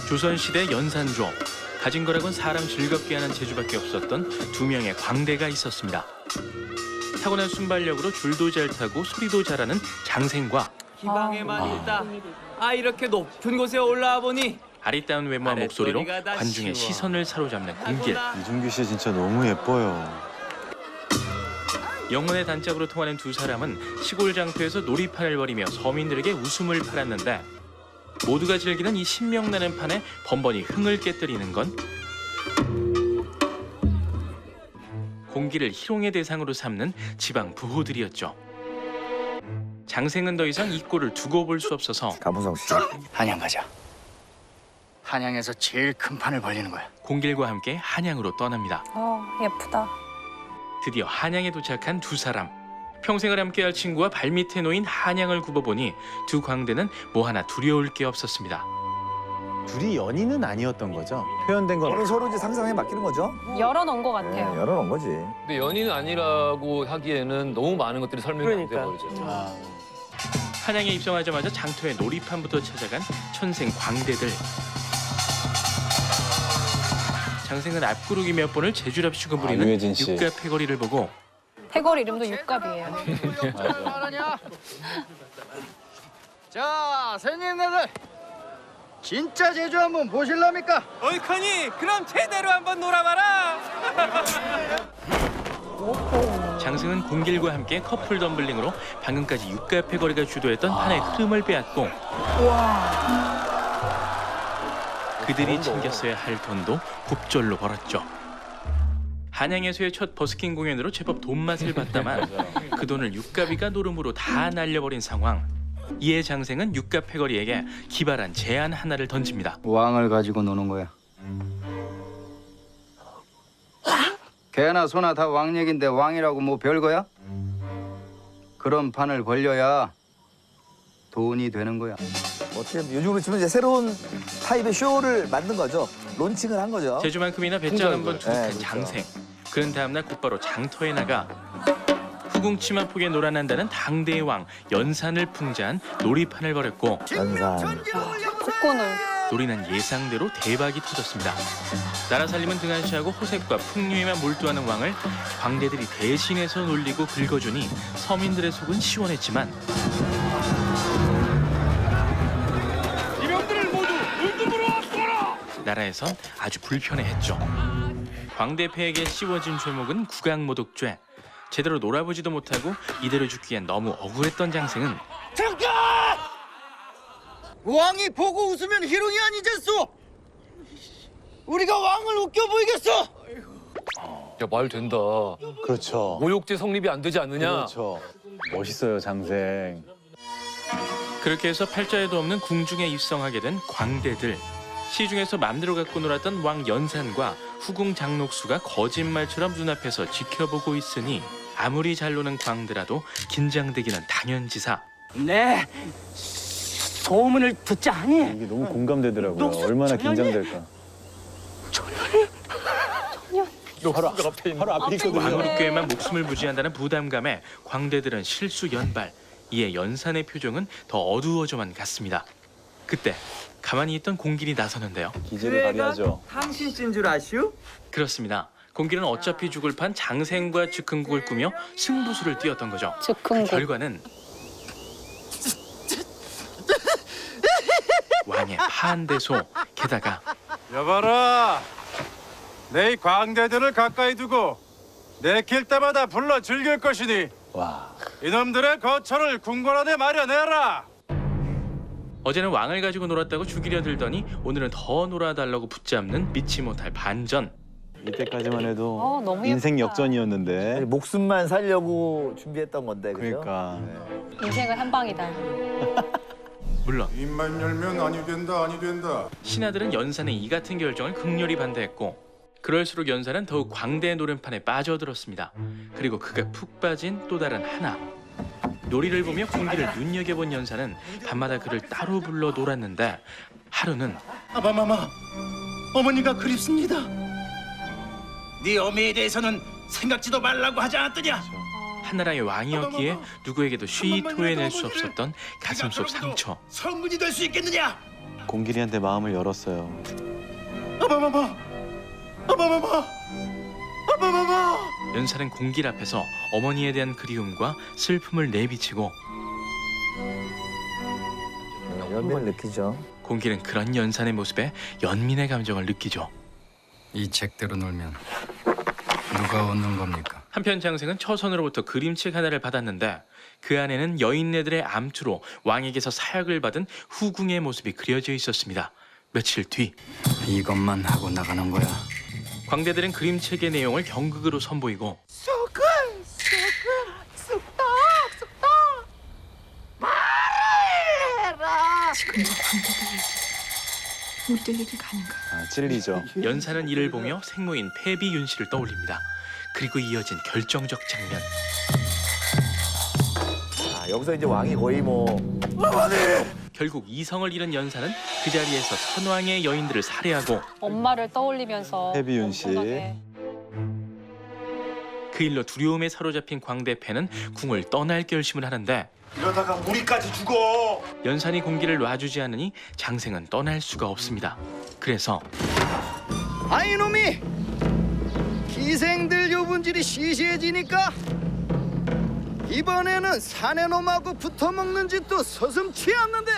조선시대 연산조. 가진 거라곤 사람 즐겁게 하는 재주밖에 없었던 두 명의 광대가 있었습니다. 타고난 순발력으로 줄도 잘 타고 소리도 잘하는 장생과 기방에만 있다. 이렇게 높은 곳에 올라와 보니 아리따운 외모와 목소리로 관중의 시선을 사로잡는 공길. 이준규 씨 진짜 너무 예뻐요. 영혼의 단짝으로 통하는 두 사람은 시골 장터에서 놀이판을 벌이며 서민들에게 웃음을 팔았는데 모두가 즐기는 이 신명나는 판에 번번이 흥을 깨뜨리는 건 공기를 희롱의 대상으로 삼는 지방 부호들이었죠. 장생은 더 이상 이 꼴을 두고 볼 수 없어서 감은성 씨. 한양 가자. 한양에서 제일 큰 판을 벌리는 거야. 공길과 함께 한양으로 떠납니다. 예쁘다. 드디어 한양에 도착한 두 사람. 평생을 함께할 친구와 발밑에 놓인 한양을 굽어보니 두 광대는 뭐 하나 두려울 게 없었습니다. 둘이 연인은 아니었던 거죠? 표현된 건 서로 이제 상상에 맡기는 거죠? 열어놓은 것 네, 같아요. 열어놓은 거지. 근데 연인은 아니라고 하기에는 너무 많은 것들이 설명이 안 돼버리죠. 한양에 입성하자마자 장터의 놀이판부터 찾아간 천생 광대들. 장생은 앞구르기 몇 번을 제주랍시고 부리는 유해진 씨. 육갑 패거리를 보고 태걸 이름도 육갑이에요. 자, 선생님들 진짜 제주 한번 보실랍니까? 얼커니 그럼 제대로 한번 놀아봐라. 장승은 공길과 함께 커플 덤블링으로 방금까지 육갑 패거리가 주도했던 판의 흐름을 빼앗고 그들이 챙겼어야 할 돈도 곱절로 벌었죠. 한양에서의 첫 버스킹 공연으로 제법 돈맛을 봤다만 그 돈을 육갑이가 노름으로 다 날려버린 상황. 이에 장생은 육갑 패거리에게 기발한 제안 하나를 던집니다. 왕을 가지고 노는 거야. 개나 소나 다 왕 얘긴데 왕이라고 뭐 별거야? 그런 판을 벌려야 돈이 되는 거야. 어떻게 요즘으로 치면 이제 새로운 타입의 쇼를 만든 거죠. 론칭을 한 거죠. 제주만큼이나 배짱 한번 투숙한 네, 그렇죠. 장생. 그런 다음날 곧바로 장터에 나가 후궁치마 폭에 놀아난다는 당대의 왕 연산을 풍자한 놀이판을 벌였고 연산. 폭군을. 놀이는 예상대로 대박이 터졌습니다. 나라 살림은 등한시하고 호색과 풍류에만 몰두하는 왕을 광대들이 대신해서 놀리고 긁어주니 서민들의 속은 시원했지만 이병들을 모두 울금으로 앞서라. 나라에선 아주 불편해했죠. 광대패에게 씌워진 죄목은 국왕모독죄. 제대로 놀아보지도 못하고 이대로 죽기엔 너무 억울했던 장생은 잠깐! 왕이 보고 웃으면 희롱이 아니겠소? 우리가 왕을 웃겨 보이겠어? 야, 말 된다. 그렇죠. 모욕죄 성립이 안 되지 않느냐? 그렇죠. 멋있어요, 장생. 그렇게 해서 팔자에도 없는 궁중에 입성하게 된 광대들. 시중에서 맘대로 갖고 놀았던 왕 연산과 후궁 장록수가 거짓말처럼 눈앞에서 지켜보고 있으니 아무리 잘 노는 광대라도 긴장되기는 당연지사. 네. 소문을 듣자 하니 이게 너무 공감되더라고요. 얼마나 긴장될까. 바로 앞에 있거든요. 왕으로께만 목숨을 부지한다는 부담감에 광대들은 실수 연발. 이에 연산의 표정은 더 어두워져만 갔습니다. 그때 가만히 있던 공길이 나서는데요. 기재를 발휘하죠. 당신 씨인 줄 아시오? 그렇습니다. 공길은 어차피 죽을 판 장생과 즉흥국을 꾸며 승부수를 띄웠던 거죠. 즉흥국. 결과는 왕의 파한대소, 게다가 여봐라, 내 광대들을 가까이 두고 내킬 때마다 불러 즐길 것이니 와. 이놈들의 거처를 궁궐안에 마련해라. 어제는 왕을 가지고 놀았다고 죽이려 들더니 오늘은 더 놀아달라고 붙잡는 믿지 못할 반전. 이때까지만 해도 너무 인생 예쁘다. 역전이었는데. 목숨만 살려고 준비했던 건데, 그죠? 그러니까. 인생은 한 방이다. 물론 입만 열면 아니 된다 아니 된다. 신하들은 연산의 이 같은 결정을 극렬히 반대했고 그럴수록 연산은 더욱 광대의 노름판에 빠져들었습니다. 그리고 그가 푹 빠진 또 다른 하나. 놀이를 보며 공기를 눈여겨본 연산은 밤마다 그를 따로 불러 놀았는데 하루는 아바마마, 어머니가 그립습니다. 네 어미에 대해서는 생각지도 말라고 하지 않았더냐? 한나라의 왕이었기에 누구에게도 쉬이 토해낼 수 없었던 가슴속 상처. 성군이 될 수 있겠느냐? 공길이한테 마음을 열었어요. 연사는 공길 앞에서 어머니에 대한 그리움과 슬픔을 내비치고 연민을 느끼죠. 공길은 그런 연산의 모습에 연민의 감정을 느끼죠. 이 책대로 놀면 누가 얻는 겁니까? 한편 장생은 처선으로부터 그림책 하나를 받았는데 그 안에는 여인네들의 암투로 왕에게서 사약을 받은 후궁의 모습이 그려져 있었습니다. 며칠 뒤 이것만 하고 나가는 거야. 광대들은 그림책의 내용을 경극으로 선보이고 아, 찔리죠. 연사는 이를 보며 생모인 패비 윤씨를 떠올립니다. 그리고 이어진 결정적 장면. 아, 여기서 이제 왕이 거의 뭐 결국 이성을 잃은 연사는 그 자리에서 선왕의 여인들을 살해하고 엄마를 떠올리면서 패비윤 씨. 엄청나게. 그 일로 두려움에 사로잡힌 광대패는 궁을 떠날 결심을 하는데 이러다가 우리까지 죽어. 연산이 공기를 놔주지 않으니 장생은 떠날 수가 없습니다. 그래서 아이 놈이 기생들 요분질이 시시해지니까 이번에는 사내 놈하고 붙어먹는 짓도 서슴치 않는데.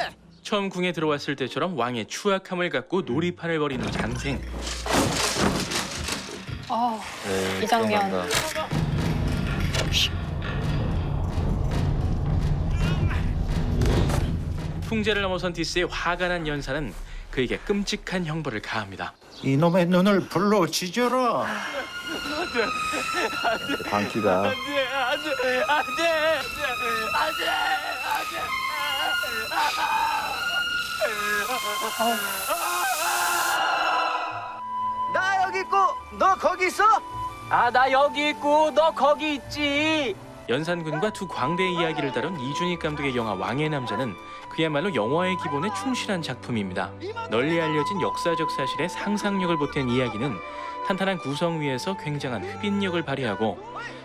처음 궁에 들어왔을 때처럼 왕의 추악함을 갖고 놀이판을 벌이는 장생. 이 장면. 풍제를 넘어선 디스에 화가 난 연사는 그에게 끔찍한 형벌을 가합니다. 이놈의 눈을 불로 지져라. 방귀가 나 여기 있고 너 거기 있어? 아, 나 여기 있고 너 거기 있지. 연산군과 두 광대의 이야기를 다룬 이준익 감독의 영화 왕의 남자는 그야말로 영화의 기본에 충실한 작품입니다. 널리 알려진 역사적 사실에 상상력을 보탠 이야기는 탄탄한 구성 위에서 굉장한 흡인력을 발휘하고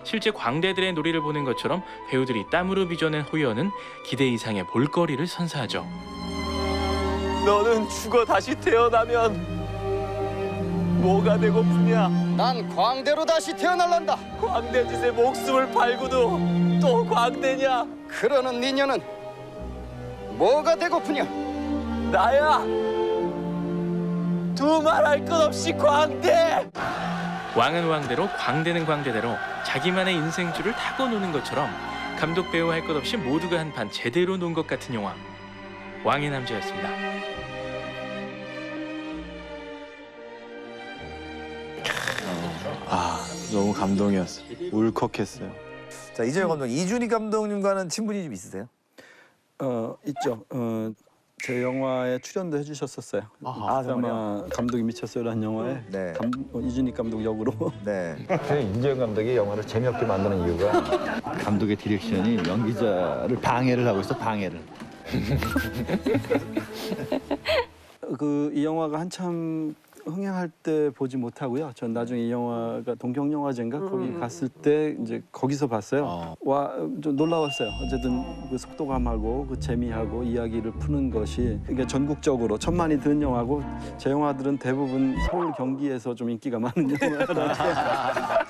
실제 광대들의 놀이를 보는 것처럼 배우들이 땀으로 빚어낸 호연은 기대 이상의 볼거리를 선사하죠. 너는 죽어 다시 태어나면 뭐가 되고프냐? 난 광대로 다시 태어날란다. 광대짓에 목숨을 팔고도 또 광대냐? 그러는 니녀는 뭐가 되고프냐? 나야. 두말할 것 없이 광대. 왕은 왕대로 광대는 광대대로 자기만의 인생줄을 타고 노는 것처럼 감독 배우 할 것 없이 모두가 한판 제대로 논 것 같은 영화 왕의 남자였습니다. 아, 너무 감동이었어요. 울컥했어요. 자, 이재용 감독, 이준익 감독님과는 친분이 좀 있으세요? 있죠. 제 영화에 출연도 해주셨었어요. 아, 정말요? 감독이 미쳤어요라는 영화에 네. 이준익 감독 역으로. 네. 이재용 감독이 영화를 재미없게 만드는 이유가 감독의 디렉션이 연기자를 방해를 하고 있어, 방해를. 이 영화가 한참 흥행할 때 보지 못하고요. 전 나중에 이 영화가 동경영화제인가 거기 갔을 때 이제 거기서 봤어요. 와, 좀 놀라웠어요. 어쨌든 그 속도감하고 그 재미하고 이야기를 푸는 것이 그러니까 전국적으로 천만이 드는 영화고 제 영화들은 대부분 서울 경기에서 좀 인기가 많은 영화라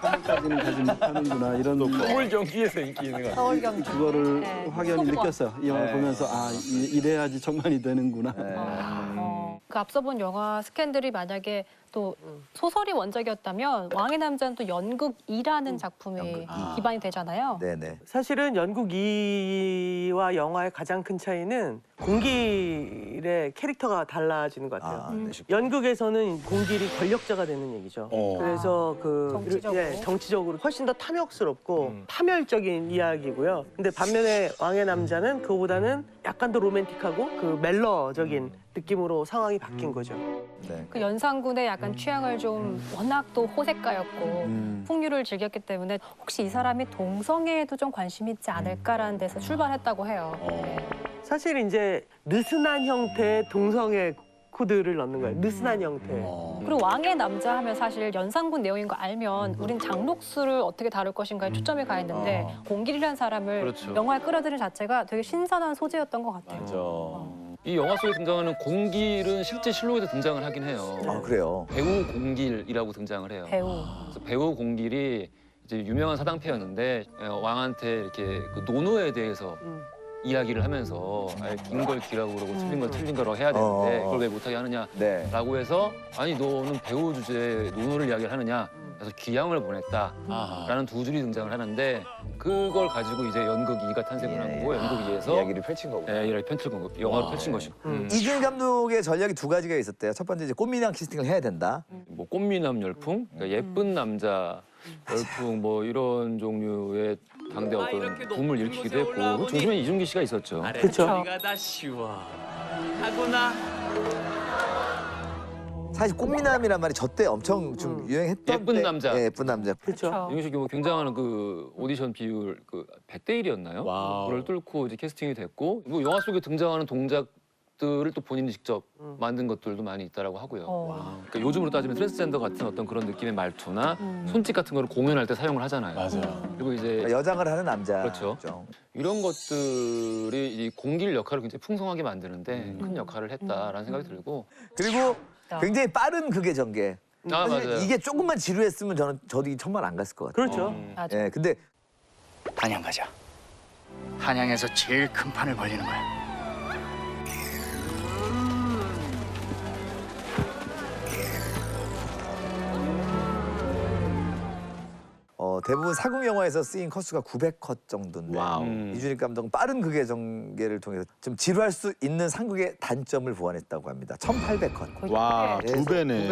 서울까지는 가지 못하는구나 이런 서울 경기에서 인기 있는 거. 서울 경기. 그거를 네. 확연히 수도권. 느꼈어요. 이 영화 보면서 이래야지 천만이 되는구나. 그 앞서 본 영화 스캔들이 만약에 또 소설이 원작이었다면 왕의 남자는 또 연극 2라는 작품이 기반이 되잖아요. 네네. 사실은 연극 2와 영화의 가장 큰 차이는 공길의 캐릭터가 달라지는 것 같아요. 네. 연극에서는 공길이 권력자가 되는 얘기죠. 그래서 정치적으로. 정치적으로 훨씬 더 탐욕스럽고 파멸적인 이야기고요. 근데 반면에 왕의 남자는 그거보다는 약간 더 로맨틱하고 그 멜러적인 느낌으로 상황이 바뀐 거죠. 네. 그 연산군의 약간 취향을 좀 워낙 또 호색가였고 풍류를 즐겼기 때문에 혹시 이 사람이 동성애에도 좀 관심이 있지 않을까라는 데서 출발했다고 해요. 네. 사실 이제 느슨한 형태의 동성애 코드를 넣는 거예요. 느슨한 형태. 그리고 왕의 남자 하면 사실 연산군 내용인 거 알면 우린 장록수를 어떻게 다룰 것인가에 초점이 가 있는데 공길이라는 사람을 그렇죠. 영화에 끌어들인 자체가 되게 신선한 소재였던 것 같아요. 맞아. 이 영화 속에 등장하는 공길은 실제 실록에도 등장을 하긴 해요. 아 그래요. 배우 공길이라고 등장을 해요. 배우. 그래서 배우 공길이 이제 유명한 사당패였는데 왕한테 이렇게 그 노노에 대해서 이야기를 하면서 긴 걸 기라고 그러고 틀린 걸 틀린 거라고 해야 되는데 그걸 왜 못하게 하느냐라고 네. 해서 아니 너는 배우 주제에 노노를 이야기를 하느냐 그래서 귀향을 보냈다라는 두 줄이 등장을 하는데 그걸 가지고 이제 연극 2가 탄생을 한 거고 연극 2에서 이야기를 펼친 거고. 이야기를 펼친 거고 영화로 펼친 것이고 이준희 감독의 전략이 두 가지가 있었대요. 첫 번째 이제 꽃미남 캐스팅을 해야 된다. 뭐 꽃미남 열풍, 그러니까 예쁜 남자 열풍 뭐 이런 종류의 당대 어떤 이렇게 붐을 높은 일으키기도 곳에 했고 그 올라오니 중심에 이준기 씨가 있었죠. 아랫소리가 다 쉬워. 하구나. 사실 꽃미남이란 말이 저 때 엄청 좀 유행했던 예쁜 때. 남자. 예, 예쁜 남자. 그렇죠. 이준기 씨가 뭐 굉장한 그 오디션 비율 그 100대 1이었나요? 와우. 그걸 뚫고 이제 캐스팅이 됐고 뭐 영화 속에 등장하는 동작들을 또 본인이 직접 만든 것들도 많이 있다라고 하고요. 그러니까 요즘으로 따지면 트랜스젠더 같은 어떤 그런 느낌의 말투나 손짓 같은 거를 공연할 때 사용을 하잖아요. 맞아요. 그리고 이제 여장을 하는 남자. 그렇죠. 이런 것들이 이 공길 역할을 굉장히 풍성하게 만드는데 큰 역할을 했다라는 생각이 들고 그리고 굉장히 빠른 극의 전개. 아, 사실 맞아요. 이게 조금만 지루했으면 저도 이 천만 안 갔을 것 같아요. 그렇죠. 맞아. 예, 근데 한양 가자. 한양에서 제일 큰 판을 벌리는 거야. 대부분 사극 영화에서 쓰인 컷수가 900컷 정도인데 와우. 이준익 감독은 빠른 극의 전개를 통해서 좀 지루할 수 있는 상극의 단점을 보완했다고 합니다. 1800컷. 와, 예, 두 배네.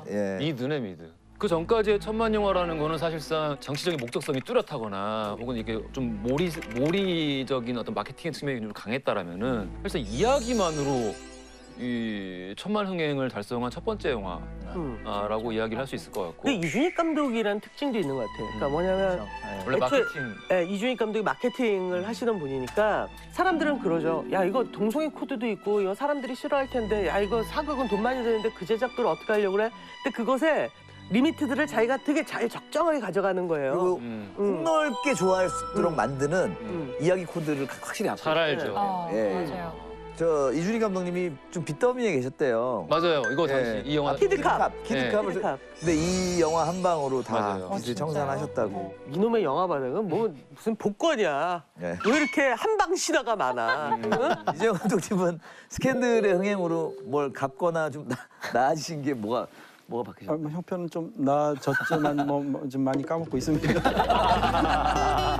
예. 미드네 미드. 그 전까지의 천만 영화라는 거는 사실상 정치적인 목적성이 뚜렷하거나 혹은 이게 좀 몰이적인 어떤 마케팅의 측면이 좀 강했다라면은 사실 이야기만으로 이 천만 흥행을 달성한 첫 번째 영화라고 이야기를 할 수 있을 것 같고. 근데 이준익 감독이란 특징도 있는 것 같아요. 그러니까 뭐냐면 원래 애초에- 마케팅. 예, 이준익 감독이 마케팅을 하시던 분이니까 사람들은 그러죠. 야 이거 동성애 코드도 있고 이거 사람들이 싫어할 텐데 야 이거 사극은 돈 많이 드는데 그 제작들 어떻게 하려고 그래? 근데 그것에 리미트들을 자기가 되게 잘 적정하게 가져가는 거예요. 그리고 폭넓게 좋아할 수 있도록 만드는 이야기 코드를 확실히 잘 알죠. 예. 맞아요. 저 이준희 감독님이 좀 빚더미에 계셨대요. 맞아요. 이거 당시 예. 이 영화 키드캅. 키드캅을 키드캅. 근데 이 영화 한 방으로 다 맞아요. 빚을 진짜요? 청산하셨다고. 이놈의 영화 반응은 뭐 무슨 복권이야. 예. 왜 이렇게 한방 신화가 많아? 응? 이재용 감독님은 스캔들의 흥행으로 뭘 갚거나 좀 나아지신 게 뭐가 바뀌셨어요? 뭐 형편은 좀 나아졌지만 좀 많이 까먹고 있습니다.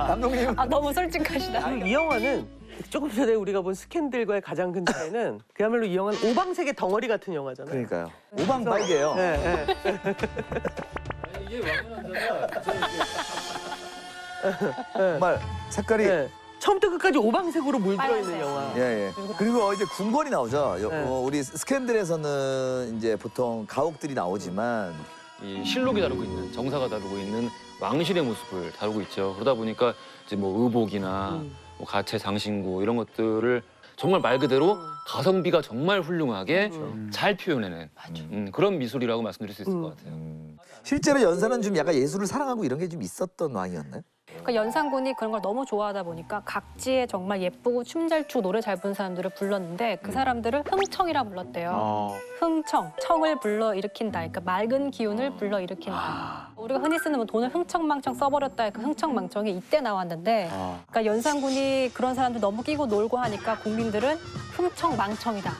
감독님. 아 너무 솔직하시다. 그리고 이 영화는 조금 전에 우리가 본 스캔들과의 가장 큰 차이는 그야말로 이 영화는 오방색의 덩어리 같은 영화잖아요. 그러니까요. 오방빨개요. 예, 예. 정말 색깔이 예. 처음부터 끝까지 오방색으로 물들어 있는 빨간색. 영화. 예, 예. 그리고 이제 궁궐이 나오죠. 네. 우리 스캔들에서는 이제 보통 가옥들이 나오지만 이 실록이 다루고 있는 정사가 다루고 있는 왕실의 모습을 다루고 있죠. 그러다 보니까 이제 뭐 의복이나 뭐 가채 장신구 이런 것들을 정말 말 그대로 가성비가 정말 훌륭하게 잘 표현해낸 그런 미술이라고 말씀드릴 수 있을 것 같아요. 실제로 연산은 좀 약간 예술을 사랑하고 이런 게 좀 있었던 왕이었나요? 그러니까 연산군이 그런 걸 너무 좋아하다 보니까 각지에 정말 예쁘고 춤 잘 추고 노래 잘 부르는 사람들을 불렀는데 그 사람들을 흥청이라 불렀대요. 흥청, 청을 불러 일으킨다. 그러니까 맑은 기운을 불러 일으킨다. 우리가 흔히 쓰는 뭐 돈을 흥청망청 써버렸다. 그 흥청망청이 이때 나왔는데 그러니까 연산군이 그런 사람들 너무 끼고 놀고 하니까 국민들은 흥청망청이다.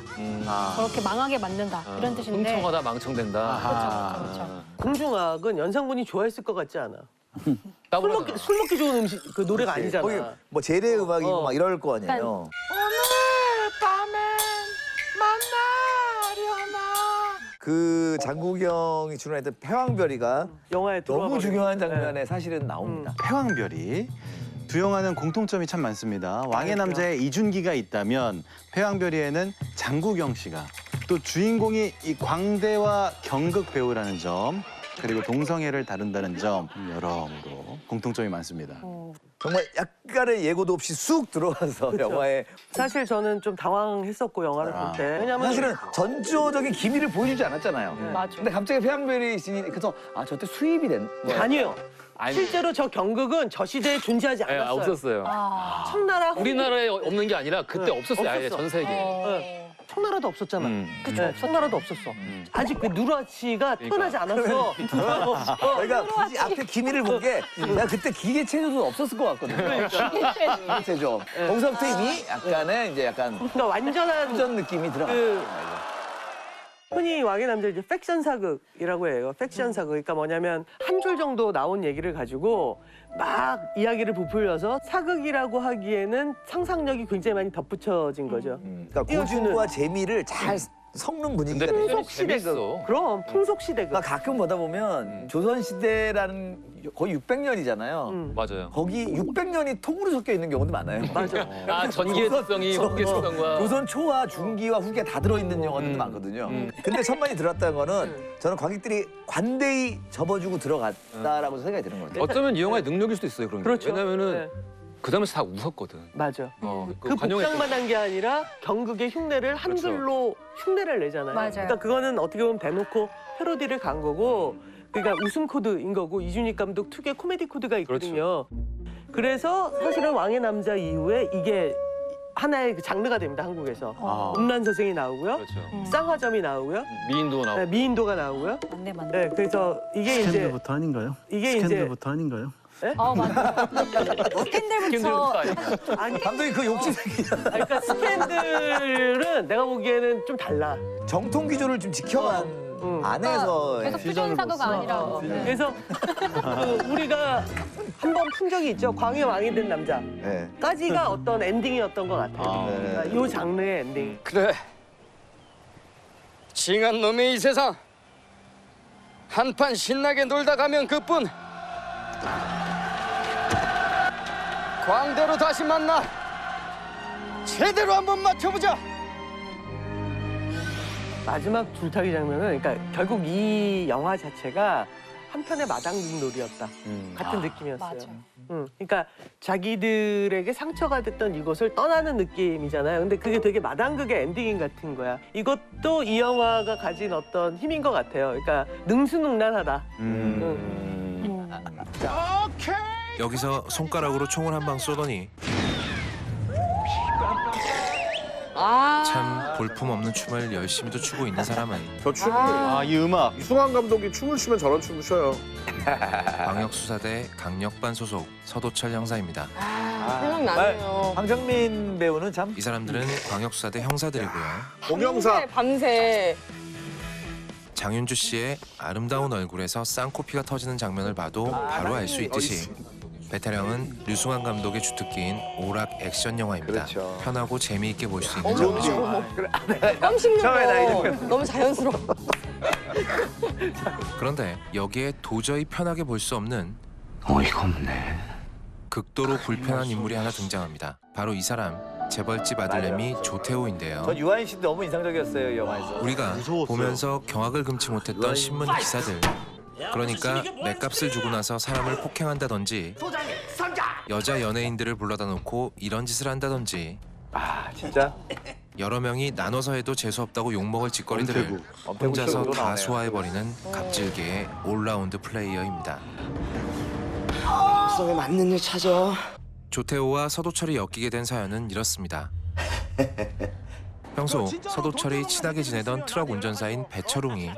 저렇게 망하게 만든다. 이런 뜻인데. 흥청하다 망청된다. 그렇죠. 공중악은 연상군이 좋아했을 것 같지 않아. 따블하잖아. 술 먹기 좋은 음식 그 노래가 아니잖아. 거기 뭐 재래 음악이고 막 이럴 거 아니에요. 그 장국영이 출연했던 패왕별이가 영화에 너무 중요한 장면에 사실은 나옵니다. 패왕별이 두 영화는 공통점이 참 많습니다. 왕의 남자에 이준기가 있다면 패왕별이에는 장국영 씨가 또 주인공이 이 광대와 경극 배우라는 점 그리고 동성애를 다룬다는 점 여러모로 공통점이 많습니다. 정말 약간의 예고도 없이 쑥 들어와서 영화에 사실 저는 좀 당황했었고 영화를 볼 때. 왜냐면 사실은 전조적인 기미를 보여주지 않았잖아요. 맞아. 근데 갑자기 패왕별이 있으니 그래서 저때 수입이 된 아니에요. 실제로 저 경극은 저 시대에 존재하지 예, 않았어요. 없었어요. 청나라 우리나라에 없는 게 아니라 그때 없었어요. 아예 전 세계에. 청나라도 없었잖아. 그쵸, 네, 청나라도 없었어. 아직 그 누르하치가 태어나지 않았어. 저희가 굳이 앞에 기미를 본 게 내가 그때 기계 체조도 없었을 것 같거든요. 기계 체조. 거기서부터 이미 약간의 이제 약간 그러니까 완전한 fusion 느낌이 들어가. 흔히 왕의 남자 이제 팩션 사극이라고 해요. 팩션 사극. 그러니까 뭐냐면 한 줄 정도 나온 얘기를 가지고 막 이야기를 부풀려서 사극이라고 하기에는 상상력이 굉장히 많이 덧붙여진 거죠. 그러니까 고증과 재미를 잘 섞는 분위기가 돼요. 풍속 시대극. 그럼 풍속 시대극. 그러니까 가끔 보다 보면 조선 시대라는 거의 600년이잖아요. 맞아요. 거기 600년이 통으로 섞여 있는 경우도 많아요. 맞아. 아 전기의 특성이 후기의 특성과 조선 초와 중기와 후기가 다 들어있는 영화들도 많거든요. 근데 천만이 들었다는 거는 저는 관객들이 관대히 접어주고 들어갔다라고 생각이 드는 거예요. 어쩌면 이 영화의 능력일 수도 있어요 그런 게. 그렇죠. 왜냐면은 네. 그 당시 다 웃었거든. 맞아. 그 그 관용했던 복장만 한 게 아니라 경극의 흉내를 한글로 흉내를 내잖아요. 맞아요. 그러니까 그거는 어떻게 보면 대놓고 패러디를 간 거고, 그러니까 웃음 코드인 거고 이준익 감독 특유의 코미디 코드가 있거든요. 그래서 사실은 왕의 남자 이후에 이게 하나의 그 장르가 됩니다, 한국에서. 음란 서생이 나오고요. 그렇죠. 쌍화점이 나오고요. 미인도 나오고. 네, 미인도가 나오고요. 맞네, 맞네. 네, 그래서 이게 이제 스캔들부터 아닌가요? 이게 이제 스캔들부터 아닌가요? 맞아. 스캔들부터. 아니 감독이 그 욕심 그러니까 스캔들은 내가 보기에는 좀 달라. 정통 기조를 좀 지켜간 안에서 계속 퓨전 사도가 아니라고. 그래서 그 우리가 한 번 푼 적이 있죠. 광해 왕이 된 남자. 네. 까지가 어떤 엔딩이었던 것 같아요. 그러니까 이 장르의 엔딩. 그래. 징한 놈의 이 세상. 한판 신나게 놀다 가면 그뿐. 광대로 다시 만나. 제대로 한번 맞춰보자. 마지막 줄타기 장면은 그러니까 결국 이 영화 자체가 한편의 마당놀이였다. 같은 느낌이었어요. 맞아. 그러니까 자기들에게 상처가 됐던 이곳을 떠나는 느낌이잖아요. 근데 그게 되게 마당극의 엔딩인 같은 거야. 이것도 이 영화가 가진 어떤 힘인 것 같아요. 그러니까 능수능란하다. 여기서 손가락으로 총을 한 방 쏘더니 참 볼품없는 춤을 열심히도 추고 있는 사람은 저 춤을 이 음악. 이승환 감독이 춤을 추면 저런 춤을 춰요. 광역수사대 강력반 소속 서도철 형사입니다. 생각나네요. 황정민 배우는 참 이 사람들은 광역수사대 형사들이고요. 공영사. 밤새. 장윤주 씨의 아름다운 얼굴에서 쌍코피가 터지는 장면을 봐도 바로 알 수 있듯이 베테랑은 류승환 감독의 주특기인 오락 액션 영화입니다. 그렇죠. 편하고 재미있게 볼 수 있는 장르죠. 껌 씹는 거 너무 자연스러워. 그런데 여기에 도저히 편하게 볼 수 없는 어이가 없네. 극도로 불편한 인물이 하나 등장합니다. 바로 이 사람, 재벌집 아들내미 조태호인데요. 전 유아인 씨도 너무 인상적이었어요, 이 영화에서. 우리가 보면서 경악을 금치 못했던 신문 기사들, 그러니까 맷값을 주고 나서 사람을 폭행한다든지 여자 연예인들을 불러다 놓고 이런 짓을 한다든지 진짜 여러 명이 나눠서 해도 재수없다고 욕먹을 짓거리들을 혼자서 다 소화해버리는 갑질계의 올라운드 플레이어입니다. 속에 맞는 일 찾아. 조태호와 서도철이 엮이게 된 사연은 이렇습니다. 평소 서도철이 친하게 지내던 트럭 운전사인 배철웅이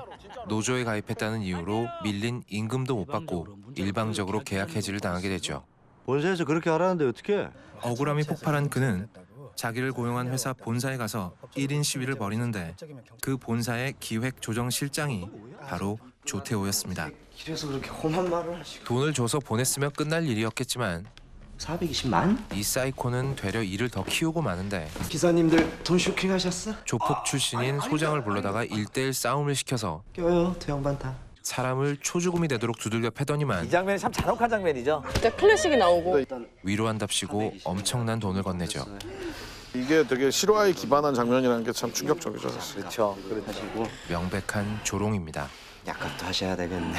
노조에 가입했다는 이유로 밀린 임금도 못 받고 일방적으로 계약 해지를 당하게 되죠. 본사에서 그렇게 하라는데 어떻게? 억울함이 폭발한 그는 자기를 고용한 회사 본사에 가서 1인 시위를 벌이는데 그 본사의 기획조정실장이 바로 조태호였습니다. 이래서 그렇게 험한 말을 하시고. 돈을 줘서 보냈으면 끝날 일이었겠지만 420만? 이 사이코는 되려 일을 더 키우고 마는데 기사님들 돈 쇼킹하셨어? 조폭 출신인 소장을 불러다가 1대1 싸움을 시켜서 껴요, 두 양반 다. 사람을 초죽음이 되도록 두들겨 패더니만 이 장면이 참 잔혹한 장면이죠. 진짜 클래식이 나오고. 위로한답시고 엄청난 돈을 건네죠. 이게 되게 실화에 기반한 장면이라는 게 참 충격적이죠, 사실. 그렇죠. 그렇고 명백한 조롱입니다. 약값도 하셔야 되겠네.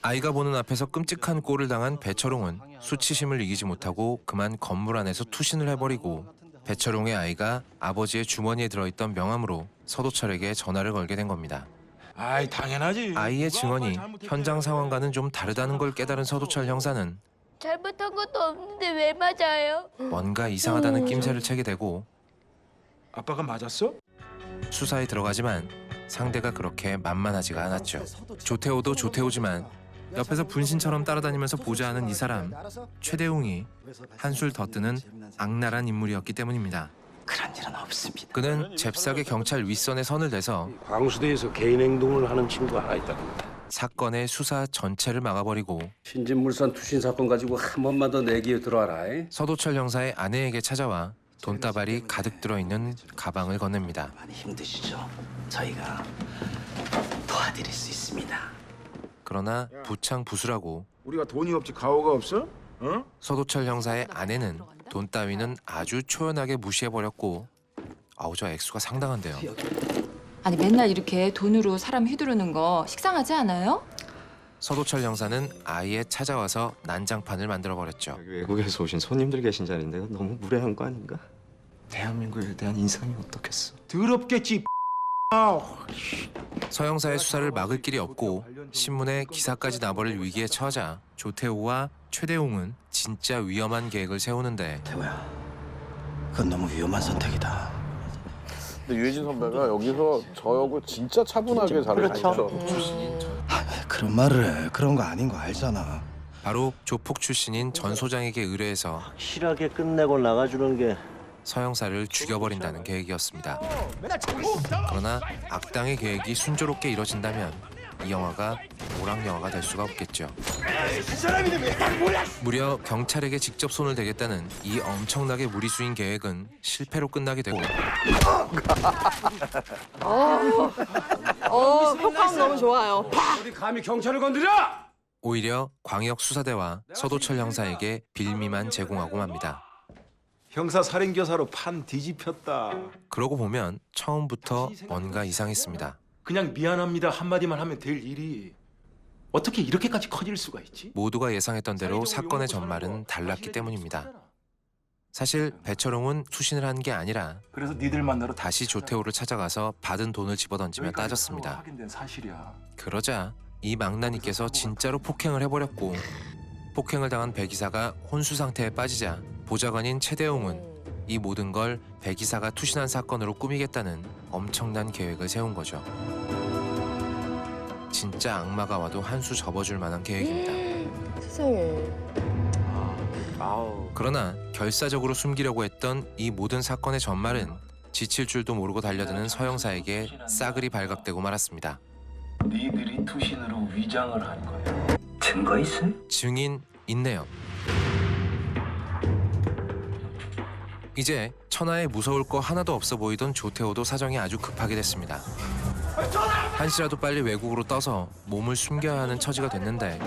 아이가 보는 앞에서 끔찍한 꼴을 당한 배철웅은 수치심을 이기지 못하고 그만 건물 안에서 투신을 해버리고 배철웅의 아이가 아버지의 주머니에 들어있던 명함으로 서도철에게 전화를 걸게 된 겁니다. 아이 당연하지. 아이의 증언이 현장 상황과는 좀 다르다는 걸 깨달은 서도철 형사는 잘못한 것도 없는데 왜 맞아요? 뭔가 이상하다는 낌새를 채게 되고 아빠가 맞았어? 수사에 들어가지만 상대가 그렇게 만만하지가 않았죠. 조태호도 조태호지만 옆에서 분신처럼 따라다니면서 보좌하는 이 사람 최대웅이 한술 더 뜨는 악랄한 인물이었기 때문입니다. 그런 일은 없습니다. 그는 잽싸게 경찰 윗선에 선을 대서 광수대에서 개인 행동을 하는 친구가 하나 있다. 사건의 수사 전체를 막아버리고 신진물산 투신 사건 가지고 한 번만 더 내기에 들어와라. 서도철 형사의 아내에게 찾아와 돈다발이 가득 들어있는 가방을 건넵니다. 많이 힘드시죠? 저희가 도와드릴 수 있습니다. 그러나 부창부수라고 우리가 돈이 없지 가오가 없어? 어? 서도철 형사의 아내는 돈 따위는 아주 초연하게 무시해버렸고 아우 저 액수가 상당한데요. 아니 맨날 이렇게 돈으로 사람 휘두르는 거 식상하지 않아요? 서도철 형사는 아예 찾아와서 난장판을 만들어버렸죠. 외국에서 오신 손님들 계신 자리인데 너무 무례한 거 아닌가? 대한민국에 대한 인상이 어떻겠어? 더럽겠지. 서 형사의 수사를 막을 길이 없고 신문에 기사까지 나버릴 위기에 처하자 조태호와 최대웅은 진짜 위험한 계획을 세우는데 태호야, 그건 너무 위험한 선택이다. 근데 유해진 선배가 여기서 저 역을 진짜 차분하게 잘했죠. 그런 말을 해. 그런 거 아닌 거 알잖아. 바로 조폭 출신인 전 소장에게 의뢰해서 실하게 끝내고 나가주는 게 서 형사를 죽여버린다는 계획이었습니다. 그러나 악당의 계획이 순조롭게 이뤄진다면 이 영화가 오락 영화가 될 수가 없겠죠. 무려 경찰에게 직접 손을 대겠다는 이 엄청나게 무리수인 계획은 실패로 끝나게 되고 효과음 너무 좋아요. 어디 감히 경찰을 건드려? 오히려 광역 수사대와 서도철 형사에게 빌미만 제공하고 맙니다. 형사 살인교사로 판 뒤집혔다. 그러고 보면 처음부터 뭔가 이상했습니다. 그냥 미안합니다 한마디만 하면 될 일이 어떻게 이렇게까지 커질 수가 있지? 모두가 예상했던 대로 사건의 전말은 달랐기 때문입니다. 사실 배철웅은 투신을 한 게 아니라 그래서 니들 만나러 다시 조태호를 찾아가서 받은 돈을 집어던지며 따졌습니다. 확인된 사실이야. 그러자 이 망나니께서 진짜로 폭행을 해버렸고 폭행을 당한 배 기사가 혼수 상태에 빠지자 보좌관인 최대웅은 이 모든 걸 배 기사가 투신한 사건으로 꾸미겠다는 엄청난 계획을 세운 거죠. 진짜 악마가 와도 한 수 접어줄 만한 계획입니다. 세상에. 그러나 결사적으로 숨기려고 했던 이 모든 사건의 전말은 지칠 줄도 모르고 달려드는 서 형사에게 싸그리 발각되고 말았습니다. 니들이 투신으로 위장을 한 거야. 증거 있어? 증인 있네요. 이제 천하에 무서울 거 하나도 없어 보이던 조태호도 사정이 아주 급하게 됐습니다. 한시라도 빨리 외국으로 떠서 몸을 숨겨야 하는 처지가 됐는데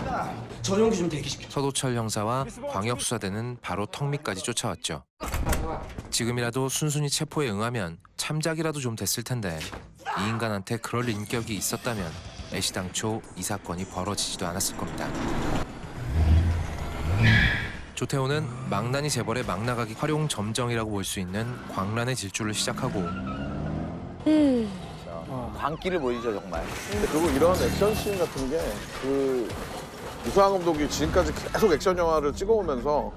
전용기 좀 대기시켜. 서도철 형사와 광역수사대는 바로 턱 밑까지 쫓아왔죠. 지금이라도 순순히 체포에 응하면 참작이라도 좀 됐을 텐데 이 인간한테 그럴 인격이 있었다면 애시당초 이 사건이 벌어지지도 않았을 겁니다. 조태호는 망나니 재벌의 막나가기 활용 점정이라고 볼 수 있는 광란의 질주를 시작하고 광기를 보이죠 정말. 그리고 이런 액션씬 같은 게 그 유수환 감독이 지금까지 계속 액션 영화를 찍어오면서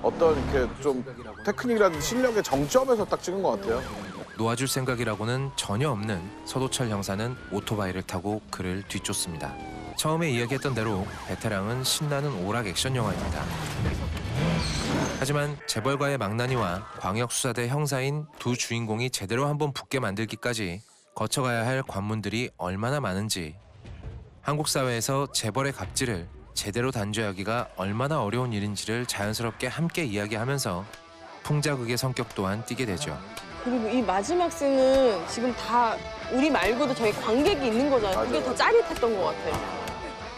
어떤 이렇게 좀 테크닉이라든지 실력의 정점에서 딱 찍은 것 같아요. 놓아줄 생각이라고는 전혀 없는 서도철 형사는 오토바이를 타고 그를 뒤쫓습니다. 처음에 이야기했던 대로 베테랑은 신나는 오락 액션 영화입니다. 하지만 재벌가의 망나니와 광역수사대 형사인 두 주인공이 제대로 한번 붙게 만들기까지 거쳐가야 할 관문들이 얼마나 많은지 한국 사회에서 재벌의 갑질을 제대로 단죄하기가 얼마나 어려운 일인지를 자연스럽게 함께 이야기하면서 풍자극의 성격 또한 띠게 되죠. 그리고 이 마지막 씬은 지금 다 우리 말고도 저희 관객이 있는 거잖아요. 그게 더 짜릿했던 것 같아요.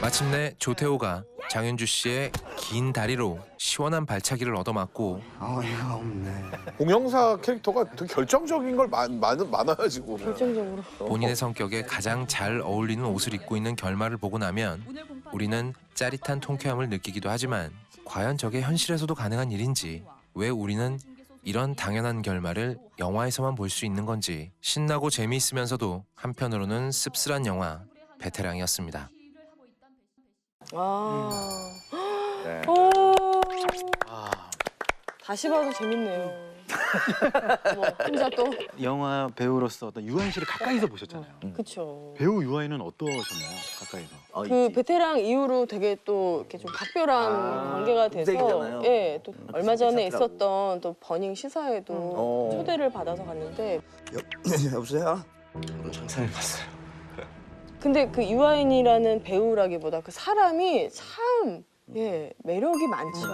마침내 조태호가 장윤주 씨의 긴 다리로 시원한 발차기를 얻어맞고 어이가 없네. 공영사 캐릭터가 되게 결정적인 걸 많아요 지금. 결정적으로. 본인의 성격에 가장 잘 어울리는 옷을 입고 있는 결말을 보고 나면 우리는 짜릿한 통쾌함을 느끼기도 하지만 과연 저게 현실에서도 가능한 일인지 왜 우리는 이런 당연한 결말을 영화에서만 볼 수 있는 건지 신나고 재미있으면서도 한편으로는 씁쓸한 영화 베테랑이었습니다. 다시 봐도 재밌네요. 뭐 혼자 또. 영화 배우로서 어떤 유아인 씨를 가까이서 보셨잖아요. 그쵸. 배우 유아인은 어떠셨나요? 가까이서. 그 베테랑 이후로 되게 또 이렇게 좀 각별한 관계가 돼서 동생이잖아요. 예, 또 얼마 전에 괜찮더라고. 있었던 또 버닝 시사회도 초대를 받아서 갔는데 여보세요? 상상해 봤어요. 근데 그 유아인이라는 배우라기보다 그 사람이 참 매력이 많죠.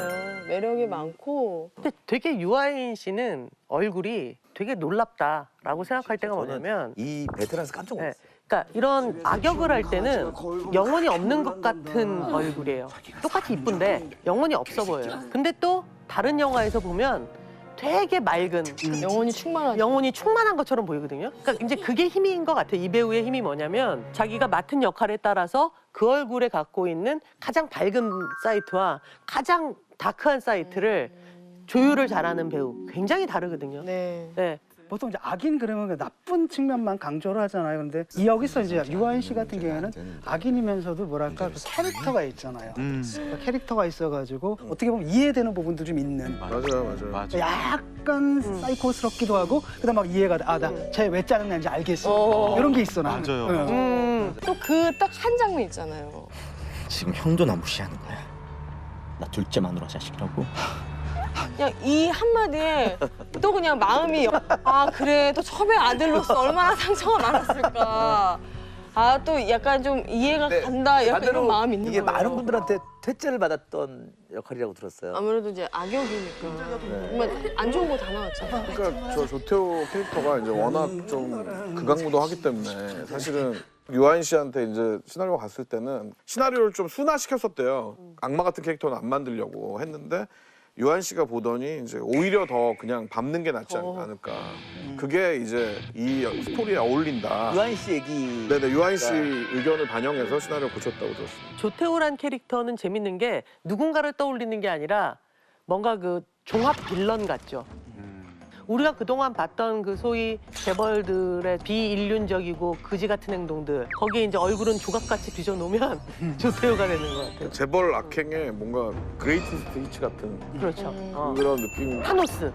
매력이 많고. 근데 되게 유아인 씨는 얼굴이 되게 놀랍다라고 생각할 때가 뭐냐면 이 베테랑에서 깜짝 놀랐어요. 그러니까 이런 악역을 할 때는 영혼이 없는 것 같은 얼굴이에요. 똑같이 이쁜데 영혼이 없어 보여요. 근데 또 다른 영화에서 보면 되게 맑은 영혼이 충만한 것처럼 보이거든요. 그러니까 이제 그게 힘인 것 같아요. 이 배우의 힘이 뭐냐면 자기가 맡은 역할에 따라서 그 얼굴에 갖고 있는 가장 밝은 사이트와 가장 다크한 사이트를 조율을 잘하는 배우. 굉장히 다르거든요. 네. 보통 이제 악인 그러면 나쁜 측면만 강조를 하잖아요. 그런데 이 여기서 이제 유아인 씨 같은 경우에는 악인이면서도 뭐랄까 그 캐릭터가 있잖아요. 그러니까 캐릭터가 있어가지고 어떻게 보면 이해되는 부분도 좀 있는. 맞아요. 약간 사이코스럽기도 하고 그다음 막 이해가 돼. 아, 나 쟤 왜 짜증나는지 알겠어. 이런 게 있어 나. 맞아요. 또 그 딱 한 장면 있잖아요. 지금 형도 나 무시하는 거야. 나 둘째 마누라 자식이라고. 그냥 이 한마디에 또 그냥 마음이 아 그래 또 첩의 아들로서 얼마나 상처가 많았을까. 아 또 약간 좀 이해가 간다 약간 이런 마음이 있는 이게 거예요. 많은 분들한테 퇴짜를 받았던 역할이라고 들었어요. 아무래도 이제 악역이니까 정말 안 좋은 거 다 나왔잖아요. 그러니까 저 조태호 캐릭터가 이제 워낙 좀 극악무도하기 때문에 사실은 유아인 씨한테 이제 시나리오 갔을 때는 시나리오를 좀 순화시켰었대요. 악마 같은 캐릭터는 안 만들려고 했는데 유아인 씨가 보더니 이제 오히려 더 그냥 밟는 게 낫지 않을까. 그게 이제 이 스토리에 어울린다. 유아인 씨 얘기. 네네, 유아인 씨 의견을 반영해서 시나리오 고쳤다고 들었습니다. 조태호란 캐릭터는 재밌는 게 누군가를 떠올리는 게 아니라 뭔가 그 종합 빌런 같죠. 우리가 그동안 봤던 그 소위 재벌들의 비인륜적이고 그지 같은 행동들 거기에 이제 얼굴은 조각같이 뒤져놓으면 조태호가 되는 것 같아요. 재벌 악행에 뭔가 그레이티스트 히치 같은 그렇죠. 그런 느낌. 타노스.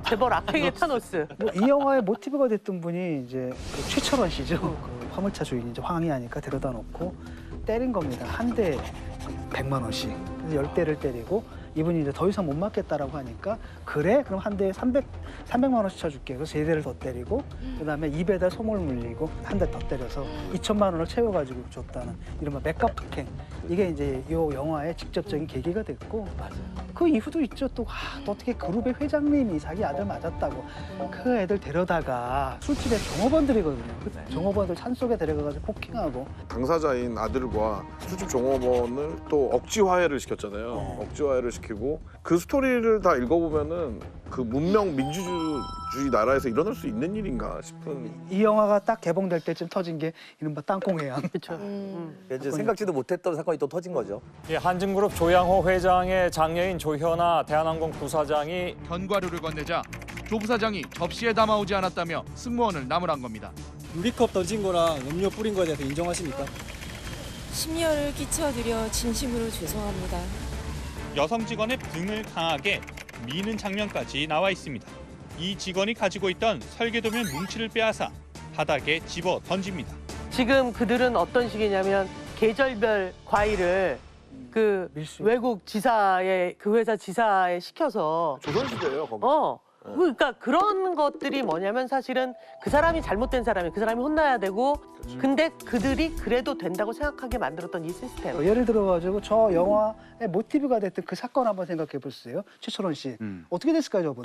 재벌 악행의 타노스. 이 영화의 모티브가 됐던 분이 이제 그 최철원 씨죠. 그 화물차 주인이 이제 황해하니까 데려다 놓고 때린 겁니다. 한 대에 100만 원씩. 그래서 10대를 때리고 이분이 이제 더 이상 못 맞겠다라고 하니까 그래? 그럼 한 대에 300만 원씩 쳐줄게. 그래서 3대를 더 때리고 그다음에 입에다 솜을 물리고 한 대 더 때려서 2천만 원을 채워가지고 줬다는 이른바 맥값 폭행. 이게 이제 이 영화의 직접적인 계기가 됐고 그 이후도 있죠. 또 어떻게 그룹의 회장님이 자기 아들 맞았다고 그 애들 데려다가 술집에 종업원들이거든요. 그 종업원들 산속에 데려가가지고 폭행하고 당사자인 아들과 술집 종업원을 또 억지 화해를 시켰잖아요. 억지 화해를 시키고 그 스토리를 다 읽어보면은 그 문명 민주주의 나라에서 일어날 수 있는 일인가 싶은. 이 영화가 딱 개봉될 때쯤 터진 게 이른바 땅콩해양. 그렇죠. 이제 생각지도 못했던 사건이 또 터진 거죠. 예, 한진그룹 조양호 회장의 장녀인 조현아 대한항공 부사장이 견과류를 건네자 조 부사장이 접시에 담아오지 않았다며 승무원을 나무란 겁니다. 유리컵 던진 거랑 음료 뿌린 거에 대해서 인정하십니까? 심려를 끼쳐드려 진심으로 죄송합니다. 여성 직원의 등을 강하게 미는 장면까지 나와 있습니다. 이 직원이 가지고 있던 설계도면 뭉치를 빼앗아 바닥에 집어 던집니다. 지금 그들은 어떤 식이냐면 계절별 과일을 그 외국 지사에 그 회사 지사에 시켜서 조선시대예요 거기. 그러니까 그런 것들이 뭐냐면 사실은 그 사람이 잘못된 사람이 그 사람이 혼나야 되고 근데 그들이 그래도 된다고 생각하게 만들었던 이 시스템. 예를 들어가지고 저 영화의 모티브가 됐던 그 사건 한번 생각해 보세요. 최철원 씨. 어떻게 됐을까요, 저분?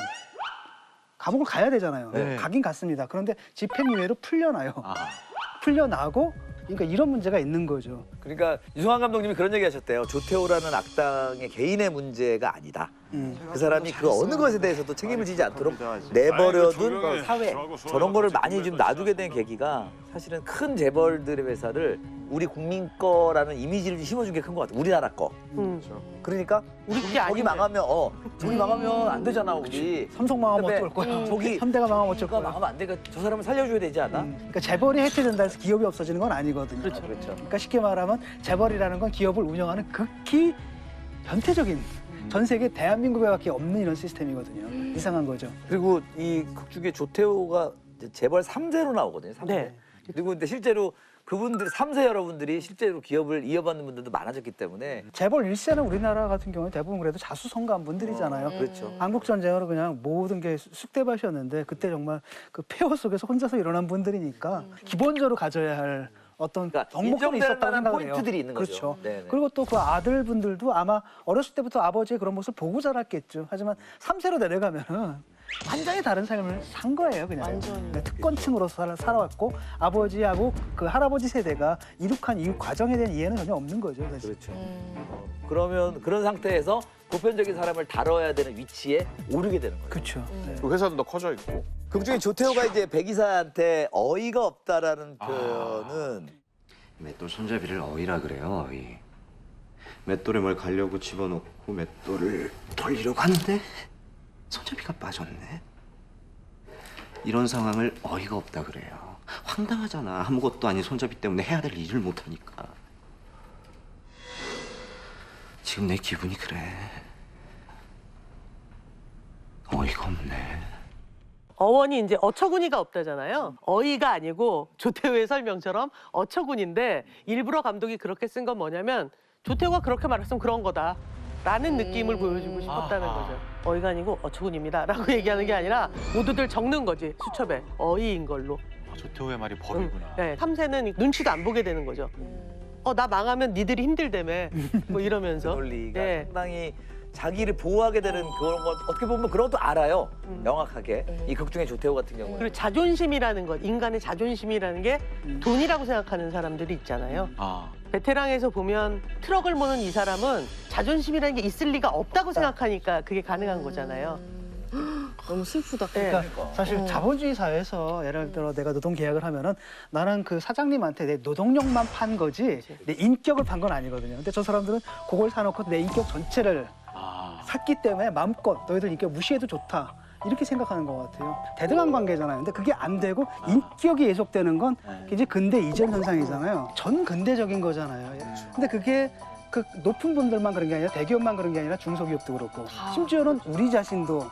감옥을 가야 되잖아요. 네. 가긴 갔습니다. 그런데 집행유예로 풀려나요. 풀려나고 그러니까 이런 문제가 있는 거죠. 그러니까 유승환 감독님이 그런 얘기 하셨대요. 조태호라는 악당의 개인의 문제가 아니다. 그 사람이 그 어느 것에 대해서도 책임을 지지 않도록 내버려둔 사회 저런 거를 많이 좀 놔두게 된 계기가 사실은 큰 재벌들의 회사를 우리 국민 거라는 이미지를 심어준 게 큰 것 같아. 우리나라 거. 그러니까 저기 망하면 저기 망하면 안 되잖아 우리. 삼성 망하면 어떨 거야? 저기 현대가 망하면 어쩔 거야? 망하면 안 되니까 저 사람을 살려줘야 되지 않아? 그러니까 재벌이 해체된다 해서 기업이 없어지는 건 아니거든요. 그러니까 쉽게 말하면 재벌이라는 건 기업을 운영하는 극히 변태적인 전 세계 대한민국에밖에 없는 이런 시스템이거든요. 이상한 거죠. 그리고 이 극 중에 조태호가 이제 재벌 3세로 나오거든요. 3세. 네. 그리고 근데 실제로 그분들이 3세 여러분들이 실제로 기업을 이어받는 분들도 많아졌기 때문에 재벌 1세는 우리나라 같은 경우는 대부분 그래도 자수성가한 분들이잖아요. 그렇죠. 한국 전쟁으로 그냥 모든 게 쑥대밭이었는데 그때 정말 그 폐허 속에서 혼자서 일어난 분들이니까 기본적으로 가져야 할 어떤 덕목들이 인정될 있었다고 만한 생각을 해요. 포인트들이 있는 거죠. 그렇죠. 네네. 그리고 또 그 아들분들도 아마 어렸을 때부터 아버지의 그런 모습을 보고 자랐겠죠. 하지만 3세로 내려가면은 완전히 다른 삶을 산 거예요, 그냥. 네, 특권층으로서 살아왔고 아버지하고 그 할아버지 세대가 이룩한 이후 과정에 대한 이해는 전혀 없는 거죠, 사실. 그렇죠. 그러면 그런 상태에서 보편적인 사람을 다뤄야 되는 위치에 오르게 되는 거예요. 그렇죠. 그 회사도 더 커져 있고. 극 중에 조태호가 이제 백이사한테 어이가 없다라는 표현은 맷돌 손잡이를 어이라 그래요. 어이. 맷돌에 뭘 가려고 집어넣고 맷돌을 돌리려고 하는데 손잡이가 빠졌네. 이런 상황을 어이가 없다 그래요. 황당하잖아. 아무것도 아닌 손잡이 때문에 해야 될 일을 못하니까. 지금 내 기분이 그래. 어이가 없네. 어원이 이제 어처구니가 없다잖아요. 어이가 아니고 조태호의 설명처럼 어처구니인데 일부러 감독이 그렇게 쓴 건 뭐냐면 조태호가 그렇게 말했으면 그런 거다. 라는 느낌을 보여주고 싶었다는 거죠. 어이가 아니고 어처구니입니다. 라고 얘기하는 게 아니라 모두들 적는 거지. 수첩에. 어이인 걸로. 조태호의 말이 법이구나. 네, 3세는 눈치도 안 보게 되는 거죠. 나 망하면 니들이 힘들다며. 뭐 이러면서. 논리가 네. 상당히 자기를 보호하게 되는 그런 것 어떻게 보면 그런 것도 알아요. 명확하게. 이 극 중에 조태호 같은 경우는. 그리고 자존심이라는 것, 인간의 자존심이라는 게 돈이라고 생각하는 사람들이 있잖아요. 베테랑에서 보면 트럭을 모는 이 사람은 자존심이라는 게 있을 리가 없다고 생각하니까 그게 가능한 거잖아요. 너무 슬프다. 그러니까 사실 자본주의 사회에서 예를 들어 내가 노동 계약을 하면은 나는 그 사장님한테 내 노동력만 판 거지 내 인격을 판 건 아니거든요. 근데 저 사람들은 그걸 사놓고 내 인격 전체를 샀기 때문에 마음껏 너희들 인격 무시해도 좋다. 이렇게 생각하는 것 같아요. 대등한 관계잖아요. 근데 그게 안 되고 인격이 예속되는 건 이제 근대 이전 현상이잖아요. 전 근대적인 거잖아요. 근데 그게 그 높은 분들만 그런 게 아니라 대기업만 그런 게 아니라 중소기업도 그렇고 심지어는 우리 자신도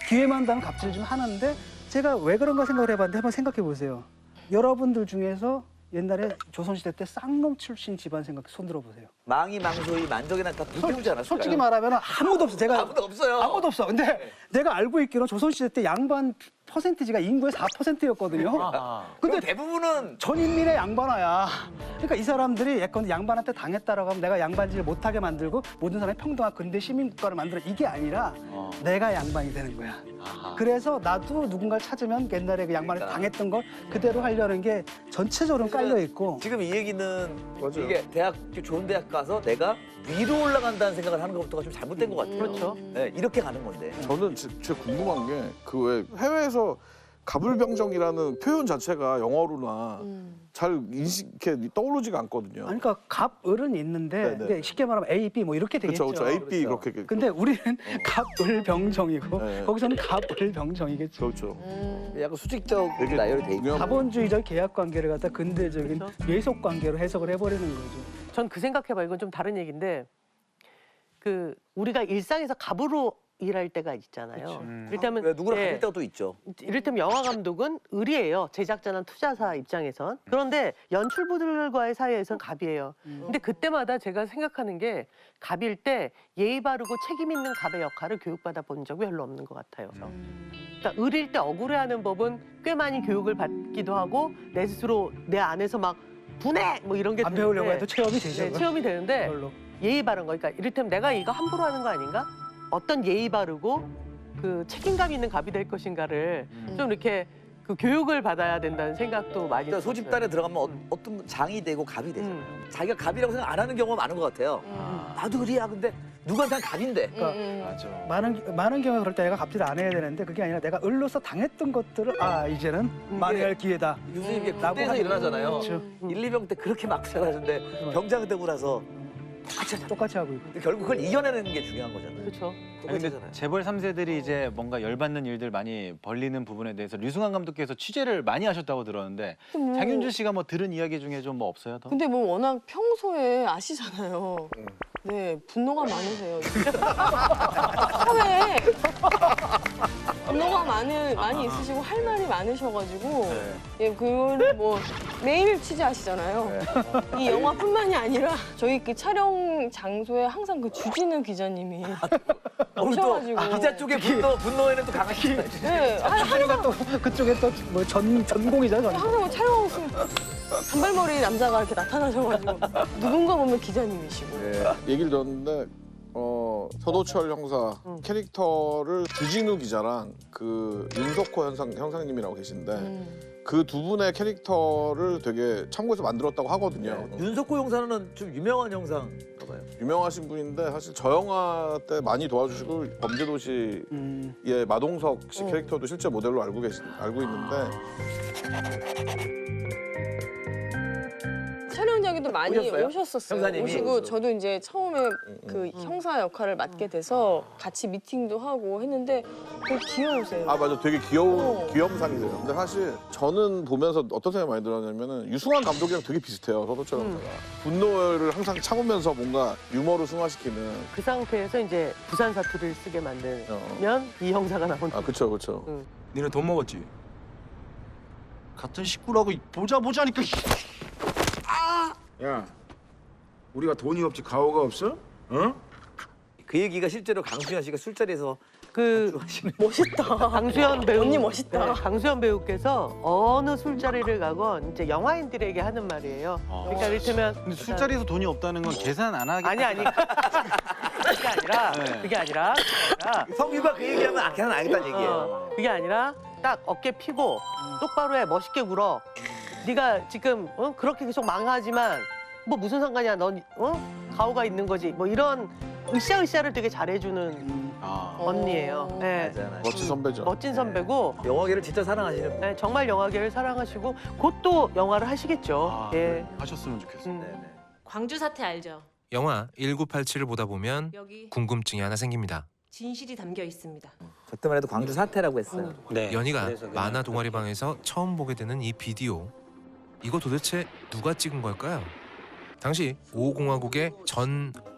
기회만 닿으면 갑질 좀 하는데 제가 왜 그런가 생각을 해봤는데 한번 생각해 보세요. 여러분들 중에서 옛날에 조선시대 때 쌍놈 출신 집안 생각 손 들어보세요. 망이 망소이 만족이나 다 불태우잖아. 솔직히 말하면 아무도 없어. 제가 아무도 없어요. 아무도 없어. 근데 내가 알고 있기로는 조선시대 때 양반 퍼센티지가 인구의 4%였거든요. 근데 대부분은 전 인민의 양반화야. 그러니까 이 사람들이 예컨대 양반한테 당했다라고 하면 내가 양반질을 못하게 만들고 모든 사람이 평등한 근대 시민국가를 만들어 이게 아니라 내가 양반이 되는 거야. 그래서 나도 누군가를 찾으면 옛날에 그 양반한테 당했던 걸 그대로 하려는 게 전체적으로 깔려 있고. 지금 이 얘기는 이게 대학교 좋은 대학 가서 내가 위로 올라간다는 생각을 하는 것부터가 좀 잘못된 것 같아요. 그렇죠. 네, 이렇게 가는 건데. 저는 제일 궁금한 게 그 왜 해외에서 갑을병정이라는 표현 자체가 영어로나 잘 이렇게 떠오르지가 않거든요. 아니, 그러니까 갑을은 있는데 근데 쉽게 말하면 A, B 뭐 이렇게 되겠죠. 그렇죠, A, B 그렇게. 근데 우리는 갑을병정이고 거기서는 갑을병정이겠죠. 그렇죠. 약간 수직적 나열이 돼 있고. 자본주의적 계약 관계를 갖다 근대적인 예속 관계로 해석을 해버리는 거죠. 전 그 생각해봐. 이건 좀 다른 얘기인데 그 우리가 일상에서 갑으로 일할 때가 있잖아요. 이를테면 누구나 가질 때도 있죠. 이를테면 영화 감독은 을이에요. 제작자나 투자사 입장에선. 그런데 연출부들과의 사이에선 갑이에요. 근데 그때마다 제가 생각하는 게 갑일 때 예의 바르고 책임 있는 갑의 역할을 교육받아 본 적이 별로 없는 것 같아요. 그러니까 을일 때 억울해하는 법은 꽤 많이 교육을 받기도 하고 내 스스로 내 안에서 막 분해 뭐 이런 게 안 배우려고 해도 체험이 되죠. 네, 체험이 되는데 그걸로. 예의 바른 거. 그러니까 이를테면 내가 이거 함부로 하는 거 아닌가? 어떤 예의 바르고 그 책임감 있는 갑이 될 것인가를 좀 이렇게 그 교육을 받아야 된다는 생각도 많이 그러니까 소집단에 들어가면 어떤 장이 되고 갑이 되잖아요. 자기가 갑이라고 생각 안 하는 경우가 많은 것 같아요. 나도 그래야. 근데 누구한테는 갑인데. 그러니까 많은 경우에 그럴 때 내가 갑질을 안 해야 되는데 그게 아니라 내가 을로서 당했던 것들을 이제는 말해야 할 기회다. 요즘 이게 군대에서 일어나잖아요. 그렇죠. 1, 2병 때 그렇게 막 잘하는데 병장 되고 나서 똑같이 하고 있고. 근데 결국 그걸 이겨내는 게 중요한 거잖아요. 그렇죠. 근데 재벌 3세들이 이제 뭔가 열받는 일들 많이 벌리는 부분에 대해서 류승환 감독께서 취재를 많이 하셨다고 들었는데 장윤주 씨가 뭐 들은 이야기 중에 좀 뭐 없어요? 더? 근데 뭐 워낙 평소에 아시잖아요. 네, 분노가 많으세요. 사회에 분노가 많이 있으시고 할 말이 많으셔가지고 예, 그걸 뭐 매일 취재하시잖아요. 이 영화뿐만이 아니라 저희 그 촬영 장소에 항상 그 주진우 기자님이 오셔가지고 기자 쪽에 분노에는 또 강하시네. 네, 주진우가 또 그쪽에 또 뭐 전공이잖아요. 항상 뭐 촬영하고 있으면 단발머리 남자가 이렇게 나타나셔가지고 누군가 보면 기자님이시고. 얘기를 들었는데 서도철 형사 캐릭터를 주진우 기자랑 그 윤석호 형사님이라고 계신데 그 두 분의 캐릭터를 되게 참고해서 만들었다고 하거든요. 윤석호 형사는 좀 유명한 형사인가 봐요. 유명하신 분인데 사실 저 영화 때 많이 도와주시고 범죄도시의 마동석 씨 캐릭터도 실제 모델로 알고 있는데 촬영장에도 많이 오셨었어요. 형사님이? 오시고 저도 이제 처음에 그 형사 역할을 맡게 돼서 같이 미팅도 하고 했는데 되게 귀여우세요. 아 맞아, 되게 귀염상이세요. 근데 사실 저는 보면서 어떤 생각이 많이 들었냐면은 유승환 감독이랑 되게 비슷해요. 서도철 형사가 분노를 항상 참으면서 뭔가 유머를 승화시키는. 그 상태에서 이제 부산 사투리를 쓰게 만들면 이 형사가 나온다. 아 그렇죠. 니네 돈 먹었지? 같은 식구라고 보자니까. 야, 우리가 돈이 없지 가오가 없어? 어? 그 얘기가 실제로 강수현 씨가 술자리에서 멋있다. 강수현 배우. 언니 멋있다. 네, 강수현 배우께서 어느 술자리를 가건 이제 영화인들에게 하는 말이에요. 그러니까 이를테면 근데 술자리에서 돈이 없다는 건 계산 안 하겠다. 아니. 그게 아니라 성규가 그 얘기하면 계산 안 하겠다는 얘기예요. 그게 아니라 딱 어깨 피고 똑바로 해, 멋있게 굴어. 네가 지금 그렇게 계속 망하지만 뭐 무슨 상관이야, 넌 가오가 있는 거지. 뭐 이런 으쌰으쌰를 되게 잘해주는 언니예요. 네. 멋진 선배죠. 멋진 선배고 영화계를 진짜 사랑하시는. 네, 정말 영화계를 사랑하시고 곧 또 영화를 하시겠죠. 예. 하셨으면 좋겠어요. 광주 사태 알죠? 영화 1987을 보다 보면 여기 궁금증이 하나 생깁니다. 진실이 담겨 있습니다. 저 때만 해도 광주 사태라고 했어요. 연희가 만화 동아리방에서 처음 보게 되는 이 비디오. 이거 도대체 누가 찍은 걸까요? 당시 5공화국의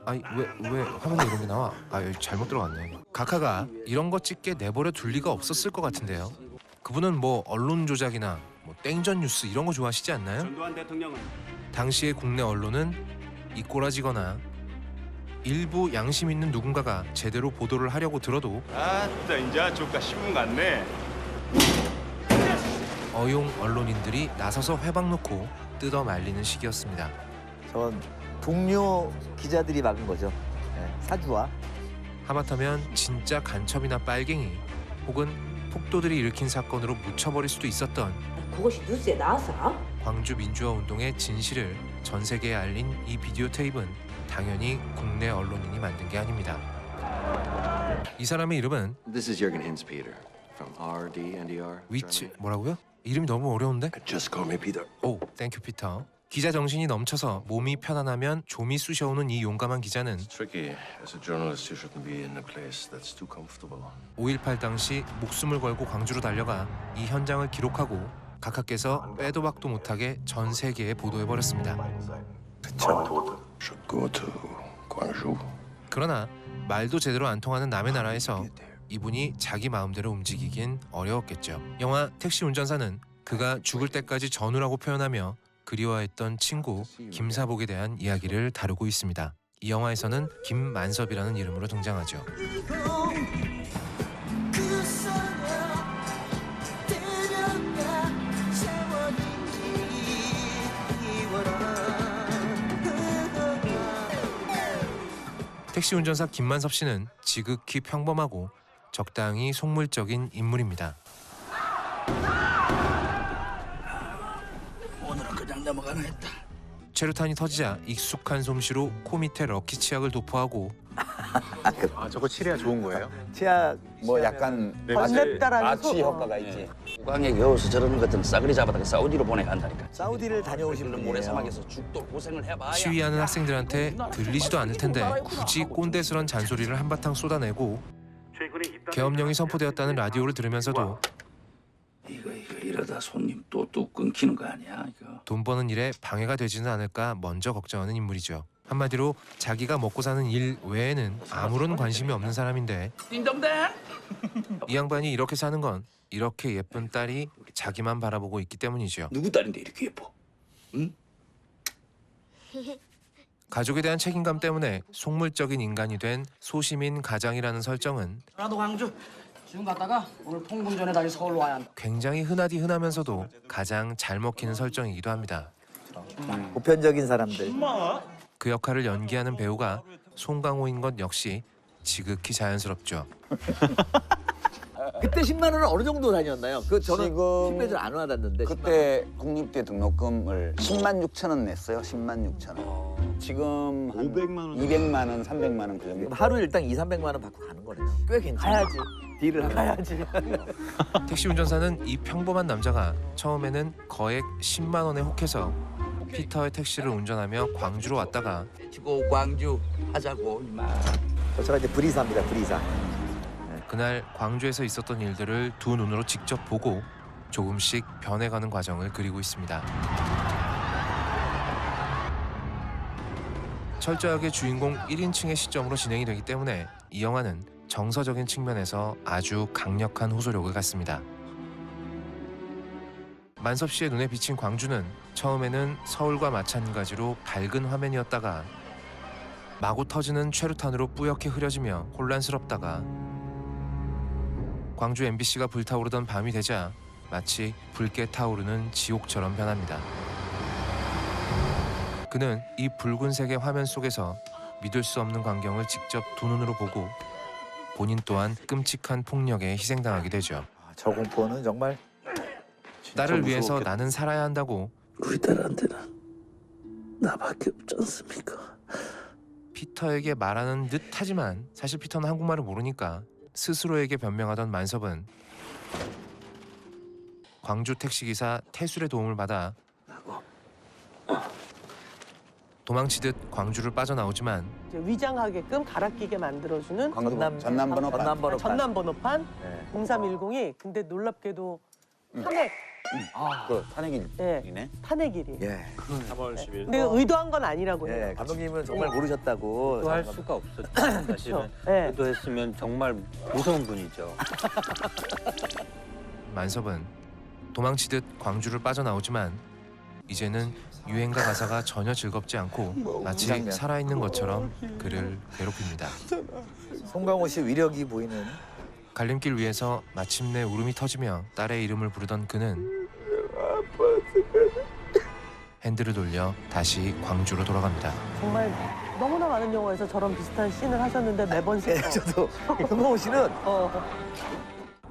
왜 화면에 이런 게 나와? 여기 잘못 들어갔네. 각하가 이런 거 찍게 내버려 둘 리가 없었을 것 같은데요. 그분은 뭐 언론 조작이나 뭐 땡전 뉴스 이런 거 좋아하시지 않나요? 전두환 대통령은 당시의 국내 언론은 이 꼬라지거나 일부 양심 있는 누군가가 제대로 보도를 하려고 들어도 아따 이제 조카 신문 같네. 어용 언론인들이 나서서 회방 놓고 뜯어 말리는 시기였습니다. 전 동료 기자들이 막은 거죠. 사주와. 하마터면 진짜 간첩이나 빨갱이 혹은 폭도들이 일으킨 사건으로 묻혀버릴 수도 있었던 그것이 뉴스에 나왔어? 광주 민주화 운동의 진실을 전 세계에 알린 이 비디오 테이프는 당연히 국내 언론인이 만든 게 아닙니다. 이 사람의 이름은 This is Jürgen Hinspeter from RDNDR. 위치 뭐라고요? 이름이 너무 어려운데? Just call me Peter. 오, 땡큐 피터. 기자 정신이 넘쳐서 몸이 편안하면 좀이 쑤셔오는 이 용감한 기자는 Tricky. As a journalist, you shouldn't be in a place that's too comfortable. 5.18 당시 목숨을 걸고 광주로 달려가 이 현장을 기록하고 각하께서 빼도 박도 못하게 전 세계에 보도해버렸습니다. Should go to Gwangju. 그러나 말도 제대로 안 통하는 남의 나라에서 이분이 자기 마음대로 움직이긴 어려웠겠죠. 영화 택시 운전사는 그가 죽을 때까지 전우라고 표현하며 그리워했던 친구 김사복에 대한 이야기를 다루고 있습니다. 이 영화에서는 김만섭이라는 이름으로 등장하죠. 택시 운전사 김만섭 씨는 지극히 평범하고 적당히 속물적인 인물입니다. 오늘은 그냥 넘어가나 했다. 최루탄이 터지자 익숙한 솜씨로 코 밑에 럭키 치약을 도포하고 저거 칠해야 좋은 거예요? 치약 뭐 약간 마취 효과가 있지. 국왕에 겨워서 저런 것들은 싸그리 잡아다가 사우디로 보내야 한다니까. 사우디를 다녀오신 분이에요. 모래사막에서 죽도록 고생을 해봐야. 시위하는 학생들한테 들리지도 않을 텐데 굳이 꼰대스런 잔소리를 한바탕 쏟아내고 계엄령이 선포되었다는 라디오를 들으면서도 이거 이러다 손님 또 끊기는 거 아니야 이거. 돈 버는 일에 방해가 되지는 않을까 먼저 걱정하는 인물이죠. 한마디로 자기가 먹고 사는 일 외에는 아무런 관심이 없는 사람인데 띵동댕. 이 양반이 이렇게 사는 건 이렇게 예쁜 딸이 자기만 바라보고 있기 때문이죠. 누구 딸인데 이렇게 예뻐? 응? 가족에 대한 책임감 때문에 속물적인 인간이 된 소시민 가장이라는 설정은 전라도 광주 지금 갔다가 오늘 통금 전에 다시 서울로 와야 한다. 굉장히 흔하디 흔하면서도 가장 잘 먹히는 설정이기도 합니다. 보편적인 사람들. 그 역할을 연기하는 배우가 송강호인 것 역시 지극히 자연스럽죠. 그때 10만 원은 어느 정도 다녔나요? 그 저는 지금 10배를 안 와닿는데. 그때 국립대 등록금을 10만 6천 원 냈어요. 10만 6천 원. 지금 한 500만 원, 200만 원, 300만 원 그 정도. 하루 일당 2, 300만 원 받고 가는 거네요. 꽤 괜찮아. 가야지. 딜을 하고. 가야지. 택시 운전사는 이 평범한 남자가 처음에는 거액 10만 원에 혹해서 피터의 택시를 운전하며 광주로 왔다가 치고 광주 하자고 임마. 저처럼 이제 불이사입니다. 불이사. 그날 광주에서 있었던 일들을 두 눈으로 직접 보고 조금씩 변해가는 과정을 그리고 있습니다. 철저하게 주인공 1인칭의 시점으로 진행이 되기 때문에 이 영화는 정서적인 측면에서 아주 강력한 호소력을 갖습니다. 만섭 씨의 눈에 비친 광주는 처음에는 서울과 마찬가지로 밝은 화면이었다가 마구 터지는 최루탄으로 뿌옇게 흐려지며 혼란스럽다가 광주 MBC가 불타오르던 밤이 되자 마치 붉게 타오르는 지옥처럼 변합니다. 그는 이 붉은색의 화면 속에서 믿을 수 없는 광경을 직접 두 눈으로 보고 본인 또한 끔찍한 폭력에 희생당하게 되죠. 저 공포는 정말 딸을 위해서 나는 살아야 한다고 우리 딸한테는 나밖에 없지 않습니까? 피터에게 말하는 듯 하지만 사실 피터는 한국말을 모르니까 스스로에게 변명하던 만섭은 광주 택시기사 태술의 도움을 받아 도망치듯 광주를 빠져나오지만 이제 위장하게끔 갈아 끼게 만들어주는 전남번호판 0310이 근데 놀랍게도 탄핵. 그 탄핵일이네. 네, 탄핵일이. 예. 3월 10일. 근데 의도한 건 아니라고 해요. 예, 감독님은 정말 모르셨다고. 의도할 수가 없었죠. 사실은. 네. 의도했으면 정말 무서운 분이죠. 만섭은 도망치듯 광주를 빠져나오지만 이제는 유행가 가사가 전혀 즐겁지 않고 마치 살아있는 것처럼 그를 괴롭힙니다. 송강호 씨 위력이 보이는 갈림길 위에서 마침내 울음이 터지며 딸의 이름을 부르던 그는 핸들을 돌려 다시 광주로 돌아갑니다. 정말 너무나 많은 영화에서 저런 비슷한 씬을 하셨는데 매번 슬퍼. 저도 송강호 씨는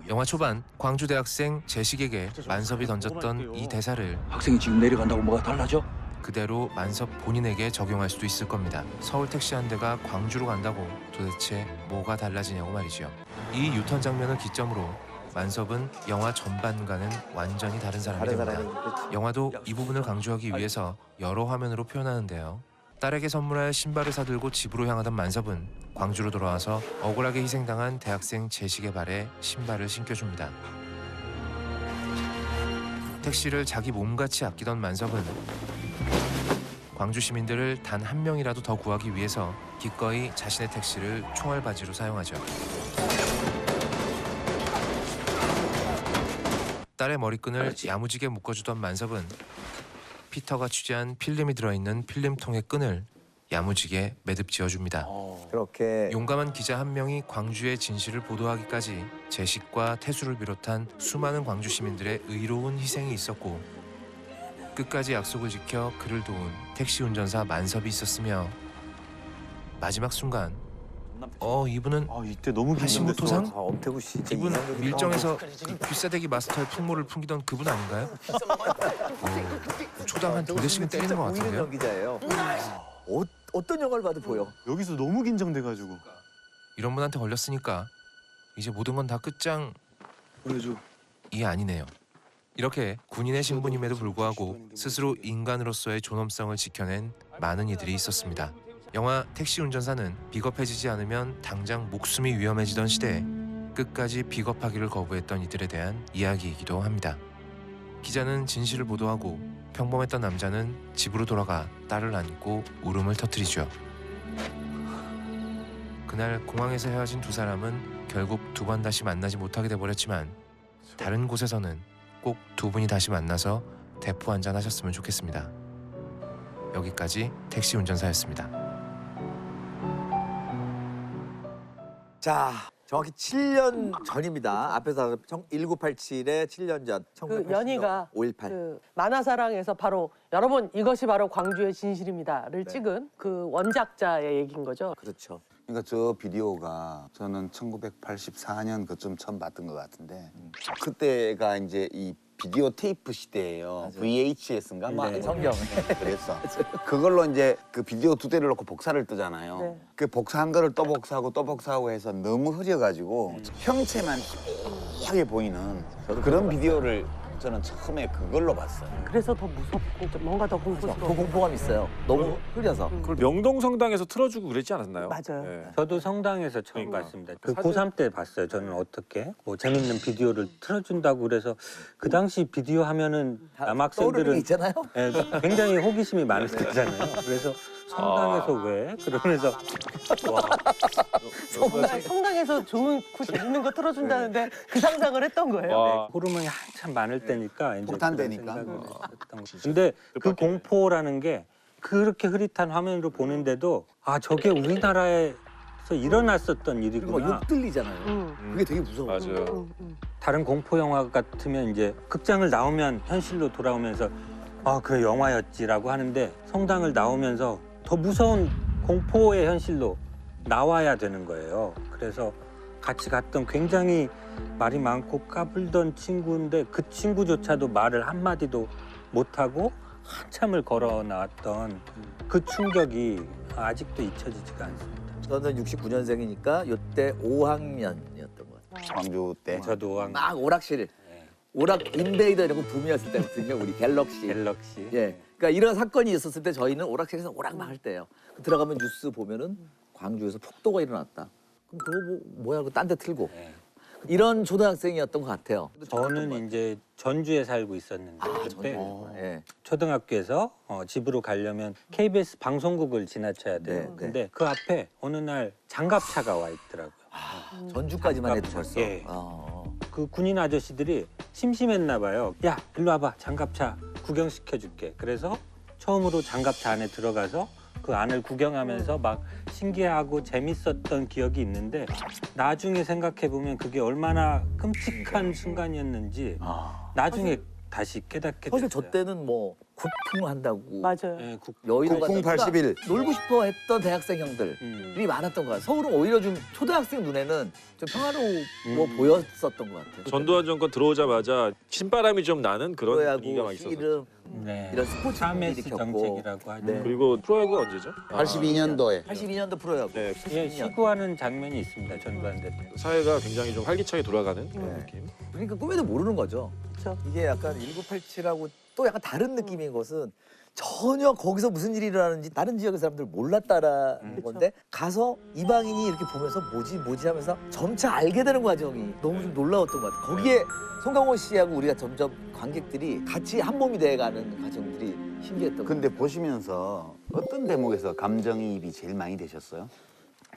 영화 초반 광주 대학생 재식에게 만섭이 던졌던 이 대사를 학생이 지금 내려간다고 뭐가 달라져? 그대로 만섭 본인에게 적용할 수도 있을 겁니다. 서울 택시 한 대가 광주로 간다고 도대체 뭐가 달라지냐고 말이죠. 이 유턴 장면을 기점으로 만섭은 영화 전반과는 완전히 다른 사람이 됩니다. 영화도 이 부분을 강조하기 위해서 여러 화면으로 표현하는데요. 딸에게 선물할 신발을 사들고 집으로 향하던 만섭은 광주로 돌아와서 억울하게 희생당한 대학생 재식의 발에 신발을 신겨줍니다. 택시를 자기 몸같이 아끼던 만섭은 광주 시민들을 단 한 명이라도 더 구하기 위해서 기꺼이 자신의 택시를 총알바지로 사용하죠. 딸의 머리끈을 야무지게 묶어주던 만섭은 피터가 취재한 필름이 들어있는 필름통의 끈을 야무지게 매듭 지어줍니다. 그렇게 용감한 기자 한 명이 광주의 진실을 보도하기까지 재식과 태수를 비롯한 수많은 광주 시민들의 의로운 희생이 있었고 끝까지 약속을 지켜 그를 도운 택시 운전사 만섭이 있었으며 마지막 순간 이분은 이때 너무 하시모토상? 엄태구 씨 이분 밀정에서 그 귀싸대기 마스터의 풍모를 풍기던 그분 아닌가요? 초당 한 2대씩은 때리는 것 같은데요? 연기자예요. 어떤 영화를 봐도 보여. 여기서 너무 긴장돼가지고. 이런 분한테 걸렸으니까 이제 모든 건 다 끝장 이 아니네요. 이렇게 군인의 신분임에도 불구하고 스스로 인간으로서의 존엄성을 지켜낸 많은 이들이 있었습니다. 영화 택시 운전사는 비겁해지지 않으면 당장 목숨이 위험해지던 시대에 끝까지 비겁하기를 거부했던 이들에 대한 이야기이기도 합니다. 기자는 진실을 보도하고 평범했던 남자는 집으로 돌아가 딸을 안고 울음을 터뜨리죠. 그날 공항에서 헤어진 두 사람은 결국 두 번 다시 만나지 못하게 돼버렸지만 다른 곳에서는 꼭 두 분이 다시 만나서 대포 한잔 하셨으면 좋겠습니다. 여기까지 택시 운전사였습니다. 자, 정확히 7년 전입니다. 앞에서 1987에 7년 전. 그 연희가 5.18. 그 만화사랑에서 바로 여러분 이것이 바로 광주의 진실입니다를 찍은 그 원작자의 얘기인 거죠. 그렇죠. 그러니까 저 비디오가 저는 1984년 그쯤 처음 봤던 것 같은데 그때가 이제 이 비디오 테이프 시대예요. VHS인가? 네. 성경. 그랬어. 그걸로 이제 그 비디오 두 대를 놓고 복사를 뜨잖아요. 네. 그 복사한 거를 또 복사하고 또 복사하고 해서 너무 흐려가지고 형체만 희미하게 보이는 그런 비디오를 저는 처음에 그걸로 봤어요. 그래서 더 무섭고 좀 뭔가 더 공포스러워. 더 공포감 있어요. 너무 흐려서. 그걸 명동성당에서 틀어주고 그랬지 않았나요? 맞아요. 네. 저도 성당에서 처음 봤습니다. 그 고3 때 봤어요. 저는 어떻게 뭐 재밌는 비디오를 틀어준다고 그래서 그 당시 비디오 하면은 남학생들은 있잖아요. 예, 굉장히 호기심이 많을 때잖아요. 그래서 성당에서 왜? 그러면서 성당에서 좋은 재밌는 거 틀어준다는데 그 상상을 했던 거예요. 호르몬이 한참 많을 때니까 이제 폭탄 그런 되니까. 생각을 했던 거죠. 근데 그 공포라는 게 그렇게 흐릿한 화면으로 보는데도 아 저게 우리나라에서 일어났었던 그리고 일이구나. 욕 들리잖아요. 그게 되게 무서워. 맞아요. 다른 공포 영화 같으면 이제 극장을 나오면 현실로 돌아오면서 아 그 영화였지라고 하는데 성당을 나오면서 더 무서운 공포의 현실로 나와야 되는 거예요. 그래서 같이 갔던 굉장히 말이 많고 까불던 친구인데 그 친구조차도 말을 한마디도 못하고 한참을 걸어 나왔던 그 충격이 아직도 잊혀지지가 않습니다. 저는 69년생이니까 이때 5학년이었던 것 같아요. 광주 때. 저도 5학년. 막 오락실. 오락 인베이더 이런 거 붐이었을 때거든요. 우리 갤럭시. 갤럭시. 예. 그러니까 이런 사건이 있었을 때 저희는 오락실에서 오락 막 할 때예요. 들어가면 뉴스 보면은 광주에서 폭도가 일어났다. 그럼 그거 뭐야? 그 딴 데 틀고. 이런 초등학생이었던 것 같아요. 저는 이제 전주에 살고 있었는데 그때 초등학교에서 집으로 가려면 KBS 방송국을 지나쳐야 돼요. 네, 근데 그 앞에 어느 날 장갑차가 와 있더라고요. 전주까지만 해도 벌써. 예. 그 군인 아저씨들이 심심했나 봐요. 야, 일로 와봐. 장갑차 구경시켜줄게. 그래서 처음으로 장갑차 안에 들어가서 그 안을 구경하면서 막 신기하고 재밌었던 기억이 있는데 나중에 생각해보면 그게 얼마나 끔찍한 순간이었는지 나중에 다시 깨닫게 됐어요. 사실 저 때는 뭐 국풍한다고. 맞아요. 예, 여의도 국풍 81. 놀고 싶어 했던 대학생 형들이 많았던 것 같아요. 서울은 오히려 좀 초등학생 눈에는 좀 평화로워 보였었던 것 같아요. 전두환 정권 들어오자마자 신바람이 좀 나는 그런 분위기가 막 있었어요. 네. 이런 스포츠 사메스 일으켰고. 정책이라고 하죠. 네. 그리고 프로야구가 언제죠? 82년도에. 82년도 프로야구. 네. 예, 시구하는 장면이 있습니다. 전두환 대통령. 사회가 굉장히 좀 활기차게 돌아가는 그런 느낌. 그러니까 꿈에도 모르는 거죠. 그렇죠. 이게 약간 1987하고 또 약간 다른 느낌인 것은 전혀 거기서 무슨 일이 일어나는지 다른 지역의 사람들 몰랐다라는 건데 가서 이방인이 이렇게 보면서 뭐지 하면서 점차 알게 되는 과정이 너무 좀 놀라웠던 것 같아요. 거기에 송강호 씨하고 우리가 점점 관객들이 같이 한 몸이 돼가는 과정들이 신기했던 것 근데 보시면서 어떤 대목에서 감정이입이 제일 많이 되셨어요?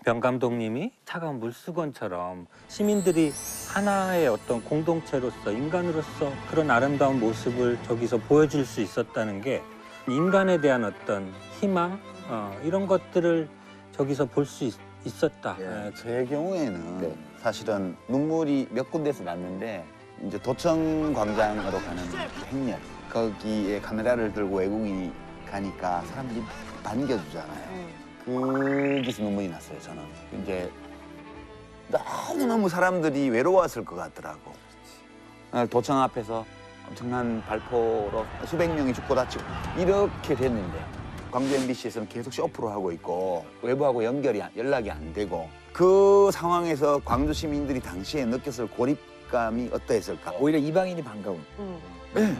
병 감독님이 차가운 물수건처럼 시민들이 하나의 어떤 공동체로서 인간으로서 그런 아름다운 모습을 저기서 보여줄 수 있었다는 게 인간에 대한 어떤 희망 이런 것들을 저기서 볼 수 있었다. 제 경우에는 사실은 눈물이 몇 군데에서 났는데 이제 도청 광장으로 가는 행렬 거기에 카메라를 들고 외국인이 가니까 사람들이 반겨주잖아요. 거기서 눈물이 났어요. 저는 이제 너무너무 사람들이 외로웠을 것 같더라고. 도청 앞에서 엄청난 발포로 수백 명이 죽고 다치고 이렇게 됐는데 광주 MBC에서는 계속 쇼프로 하고 있고 외부하고 연락이 안 되고 그 상황에서 광주 시민들이 당시에 느꼈을 고립감이 어떠했을까? 오히려 이방인이 반가운. 네.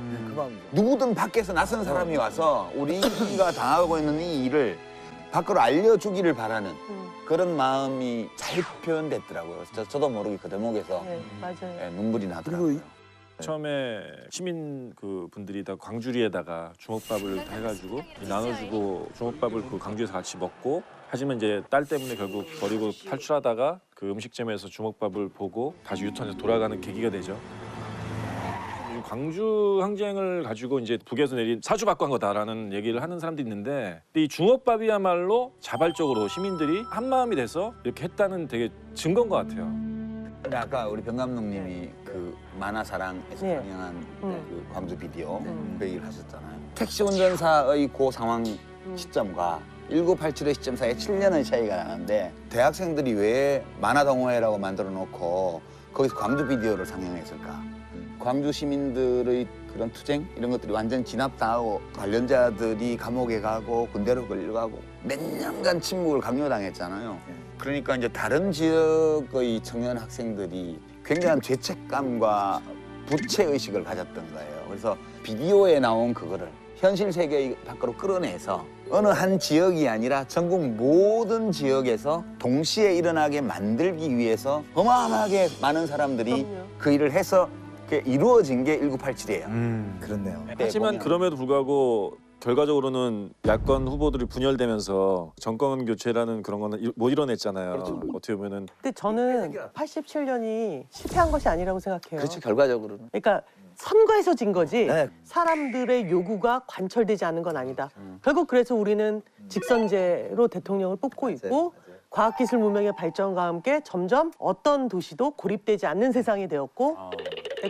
누구든 밖에서 낯선 사람이 와서 우리가 당하고 있는 이 일을 밖으로 알려주기를 바라는 그런 마음이 잘 표현됐더라고요. 저도 모르게 그 대목에서 맞아요. 눈물이 나더라고요. 처음에 시민 그 분들이 다 광주리에다가 주먹밥을 다 해가지고 나눠주고 주먹밥을 그 광주에서 같이 먹고 하지만 이제 딸 때문에 결국 버리고 탈출하다가 그 음식점에서 주먹밥을 보고 다시 유턴해서 돌아가는 계기가 되죠. 광주 항쟁을 가지고 이제 북에서 내린 사주박구한 거다라는 얘기를 하는 사람도 있는데 이 주먹밥이야말로 자발적으로 시민들이 한 마음이 돼서 이렇게 했다는 되게 증거인 것 같아요. 근데 아까 우리 병 감독님이 그 만화사랑에서 네. 방영한 그 광주 비디오 그 얘기를 하셨잖아요. 택시 운전사의 그 상황 시점과 1987의 시점 사이에 7년의 차이가 나는데 대학생들이 왜 만화동호회라고 만들어 놓고 거기서 광주 비디오를 상영했을까? 광주 시민들의 그런 투쟁 이런 것들이 완전 진압당하고 관련자들이 감옥에 가고 군대로 끌려가고 몇 년간 침묵을 강요당했잖아요. 그러니까 이제 다른 지역의 청년 학생들이 굉장한 죄책감과 부채의식을 가졌던 거예요. 그래서 비디오에 나온 그거를 현실 세계 밖으로 끌어내서 어느 한 지역이 아니라 전국 모든 지역에서 동시에 일어나게 만들기 위해서 어마어마하게 많은 사람들이 그 일을 해서 이루어진 게 1987이에요. 그렇네요. 하지만 그럼에도 불구하고 결과적으로는 야권 후보들이 분열되면서 정권 교체라는 그런 거는 못 이뤄냈잖아요. 그렇죠. 어떻게 보면은. 근데 저는 87년이 실패한 것이 아니라고 생각해요. 그렇죠, 결과적으로는. 그러니까 선거에서 진 거지 사람들의 요구가 관철되지 않은 건 아니다. 결국 그래서 우리는 직선제로 대통령을 뽑고 있고 과학기술 문명의 발전과 함께 점점 어떤 도시도 고립되지 않는 세상이 되었고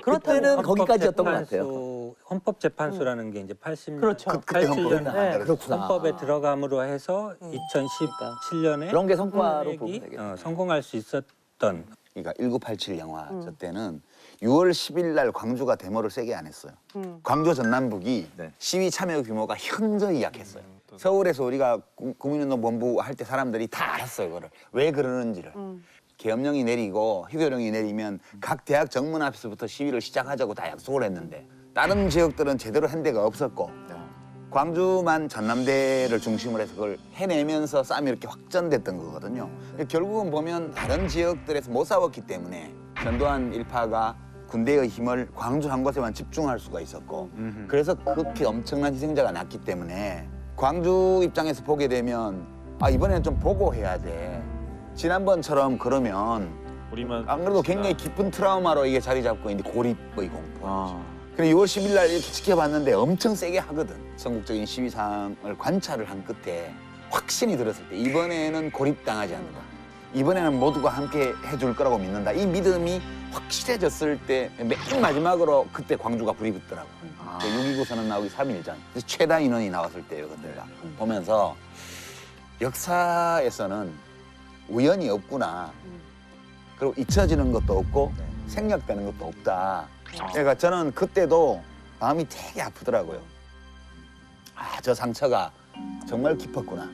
그때는 거기까지였던 것 같아요. 헌법재판소라는 게 이제 80년, 그렇죠. 87년 그렇구나. 헌법에 들어감으로 해서 2017년에 그런 게 성과로 보면 되겠네요. 성공할 수 있었던. 그러니까 1987 영화 저 때는 6월 10일 날 광주가 데모를 세게 안 했어요. 광주 전남북이 시위 참여 규모가 현저히 약했어요. 서울에서 우리가 국민운동본부 할 때 사람들이 다 알았어요, 그거를. 왜 그러는지를. 계엄령이 내리고 휴교령이 내리면 각 대학 정문 앞에서부터 시위를 시작하자고 다 약속을 했는데 다른 지역들은 제대로 한 데가 없었고 광주만 전남대를 중심으로 해서 그걸 해내면서 싸움이 이렇게 확전됐던 거거든요. 결국은 보면 다른 지역들에서 못 싸웠기 때문에 전두환 일파가 군대의 힘을 광주 한 곳에만 집중할 수가 있었고 그래서 그렇게 엄청난 희생자가 났기 때문에 광주 입장에서 보게 되면 아 이번에는 좀 보고 해야 돼. 지난번처럼 그러면 우리만 안 그래도 굉장히 깊은 트라우마로 이게 자리 잡고 있는데 고립의 공포. 근데 6월 10일 날 이렇게 지켜봤는데 엄청 세게 하거든. 전국적인 시위 상황을 관찰을 한 끝에 확신이 들었을 때 이번에는 고립당하지 않는다. 이번에는 모두가 함께 해줄 거라고 믿는다. 이 믿음이 확실해졌을 때 맨 마지막으로 그때 광주가 불이 붙더라고. 6.29 선언 나오기 3일 전. 최다 인원이 나왔을 때예요, 그때가. 보면서 역사에서는 우연이 없구나. 그리고 잊혀지는 것도 없고 생략되는 것도 없다. 그러니까 저는 그때도 마음이 되게 아프더라고요. 아, 저 상처가 정말 깊었구나.